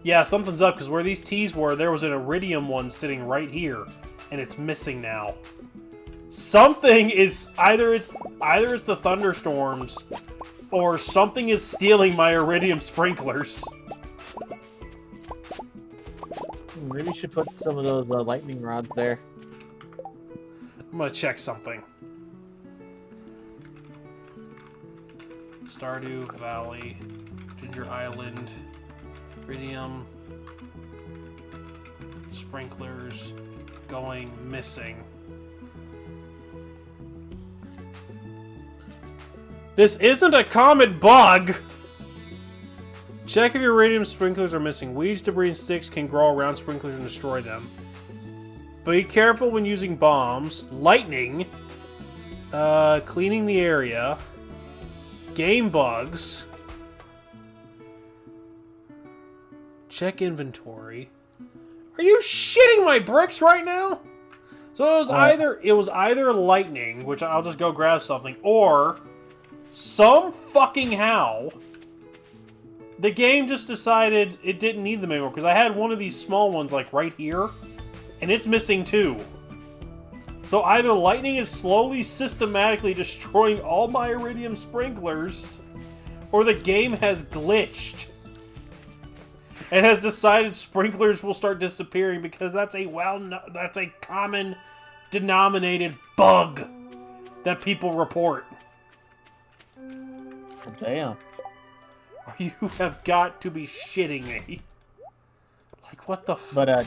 Speaker 3: Yeah, something's up, because where these T's were, there was an iridium one sitting right here, and it's missing now. Something is... Either it's the thunderstorms, or something is stealing my iridium sprinklers.
Speaker 2: Maybe you should put some of those lightning rods there.
Speaker 3: I'm gonna check something. Stardew Valley, Ginger Island, iridium, sprinklers, going missing. This isn't a common bug! Check if your iridium sprinklers are missing. Weeds, debris, and sticks can grow around sprinklers and destroy them. Be careful when using bombs. Lightning. Cleaning the area. Game bugs. Check inventory. Are you shitting my bricks right now? So it was either lightning, which I'll just go grab something, or some fucking how The game just decided it didn't need them anymore, because I had one of these small ones, like, right here, and it's missing 2. So either lightning is slowly, systematically destroying all my iridium sprinklers, or the game has glitched. And has decided sprinklers will start disappearing because that's a common denominated bug that people report.
Speaker 2: Damn.
Speaker 3: You have got to be shitting me. Like, what the fuck?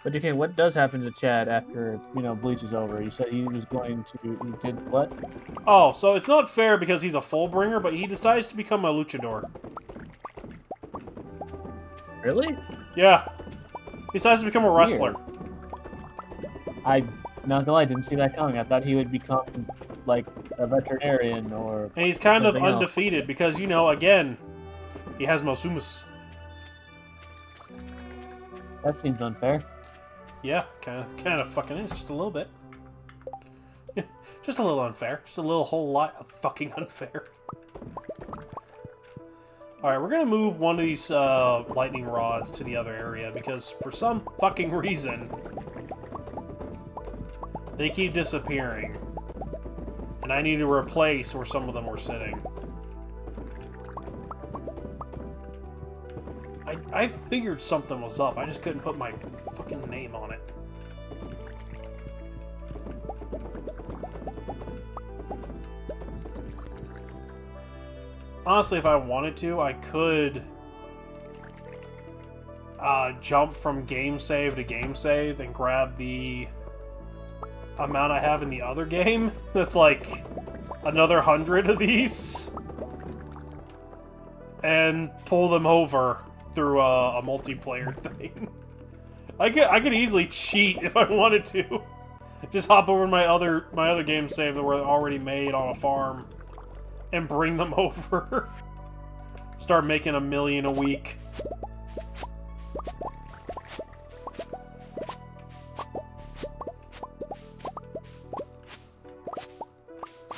Speaker 2: But okay, what does happen to Chad after, Bleach is over? You said he did what?
Speaker 3: Oh, so it's not fair because he's a Fullbringer, but he decides to become a luchador.
Speaker 2: Really?
Speaker 3: Yeah. He decides to become a wrestler.
Speaker 2: I'm not gonna lie, I didn't see that coming. I thought he would become, like, a veterinarian or...
Speaker 3: And he's kind of
Speaker 2: something else.
Speaker 3: undefeated because, again, he has Mosumus.
Speaker 2: That seems unfair.
Speaker 3: Yeah, kind of fucking is. Just a little bit. Just a little unfair. Just a whole lot of fucking unfair. Alright, we're gonna move one of these lightning rods to the other area because for some fucking reason they keep disappearing. And I need to replace where some of them were sitting. I figured something was up. I just couldn't put my fucking name on it. Honestly, if I wanted to, I could jump from game save to game save and grab the amount I have in the other game. That's like another 100 of these. And pull them over through a multiplayer thing. I could easily cheat if I wanted to. Just hop over to my other game save that were already made on a farm and bring them over. Start making $1 million a week.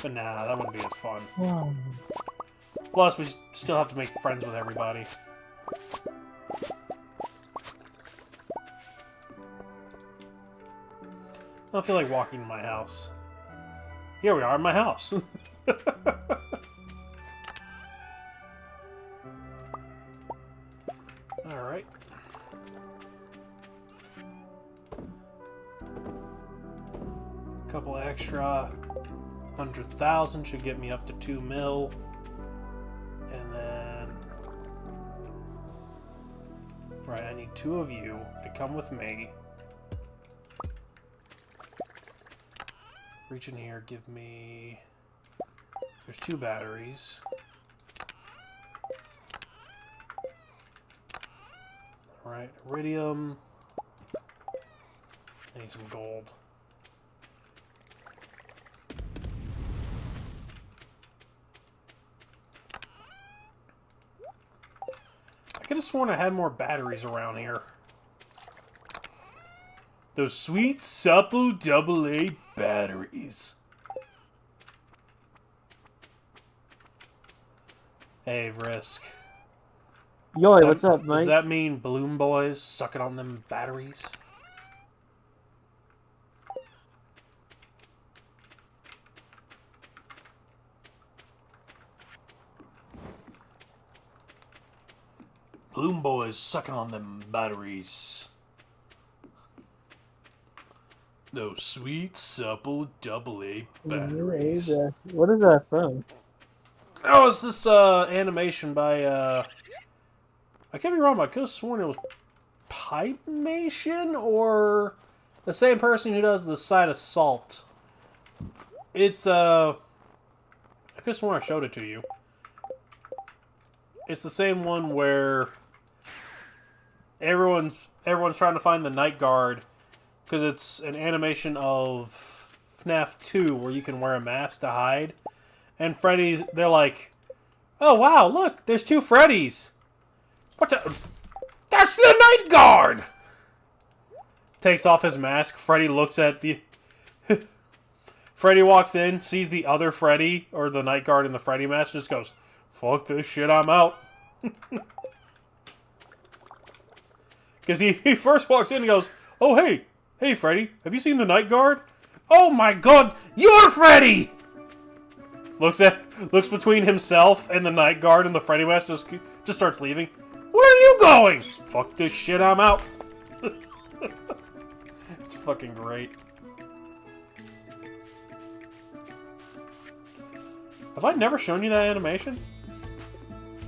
Speaker 3: But nah, that wouldn't be as fun. Plus, we still have to make friends with everybody. I don't feel like walking to my house. Here we are in my house. Alright. Couple extra 100,000 should get me up to 2 mil. And then... Right, I need 2 of you to come with me. Reach in here, give me... There's 2 batteries. Alright, iridium. I need some gold. I could have sworn I had more batteries around here. Those sweet, supple AA batteries. Hey, Risk.
Speaker 2: Yo, what's up, Mike?
Speaker 3: Does that mean Balloon Boys sucking on them batteries? Balloon Boys sucking on them batteries. Those sweet, supple AA batteries.
Speaker 2: What is that from?
Speaker 3: Oh, it's this animation by I could be wrong, but I could have sworn it was Pimation or the same person who does the Side of Salt. It's I could have sworn I showed it to you. It's the same one where everyone's trying to find the Night Guard because it's an animation of FNAF 2 where you can wear a mask to hide. And Freddy's, they're like, oh wow, look, there's 2 Freddys. What the? That's the Night Guard! Takes off his mask. Freddy looks at the... Freddy walks in, sees the other Freddy, or the Night Guard in the Freddy mask, just goes, fuck this shit, I'm out. Because he first walks in and goes, "Oh, hey, Freddy, have you seen the night guard?" "Oh my god, you're Freddy!" Looks between himself and the night guard, and the Freddy mask just starts leaving. "Where are you going?" "Fuck this shit, I'm out." It's fucking great. Have I never shown you that animation?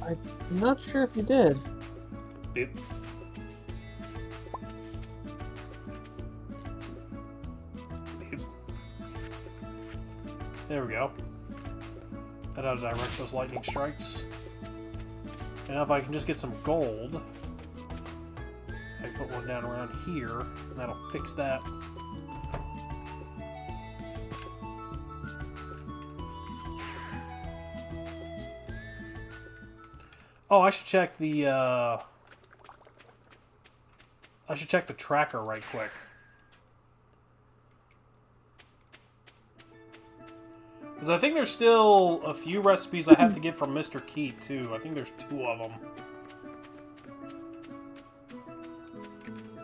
Speaker 2: I'm not sure if you did.
Speaker 3: Dude. There we go. That ought to direct those lightning strikes. And if I can just get some gold, I can put one down around here, and that'll fix that. Oh, I should check the tracker right quick. Because I think there's still a few recipes I have to get from Mr. Keat, too. I think there's 2 of them.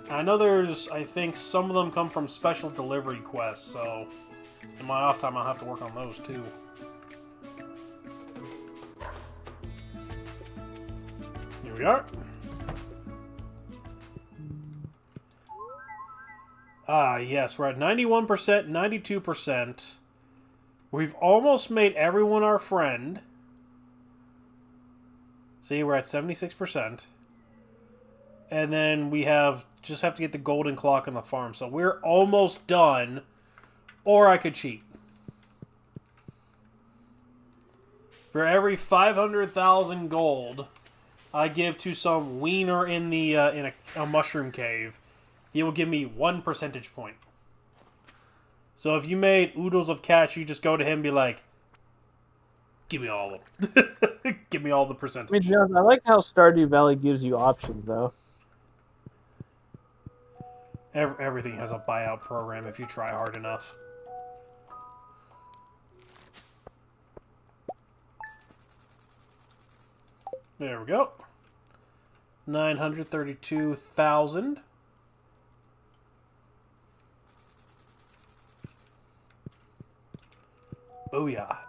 Speaker 3: I know I think some of them come from special delivery quests, so in my off time I'll have to work on those, too. Here we are. Ah, yes, we're at 91%, 92%. We've almost made everyone our friend. See, we're at 76%. And then we just have to get the golden clock on the farm. So we're almost done. Or I could cheat. For every 500,000 gold I give to some wiener in the in a mushroom cave, he will give me 1 percentage point. So if you made oodles of cash, you just go to him and be like, "Give me all of them." Give me all the percentage.
Speaker 2: I mean, to be honest, I like how Stardew Valley gives you options, though.
Speaker 3: Everything has a buyout program if you try hard enough. There we go. 932,000. Booyah.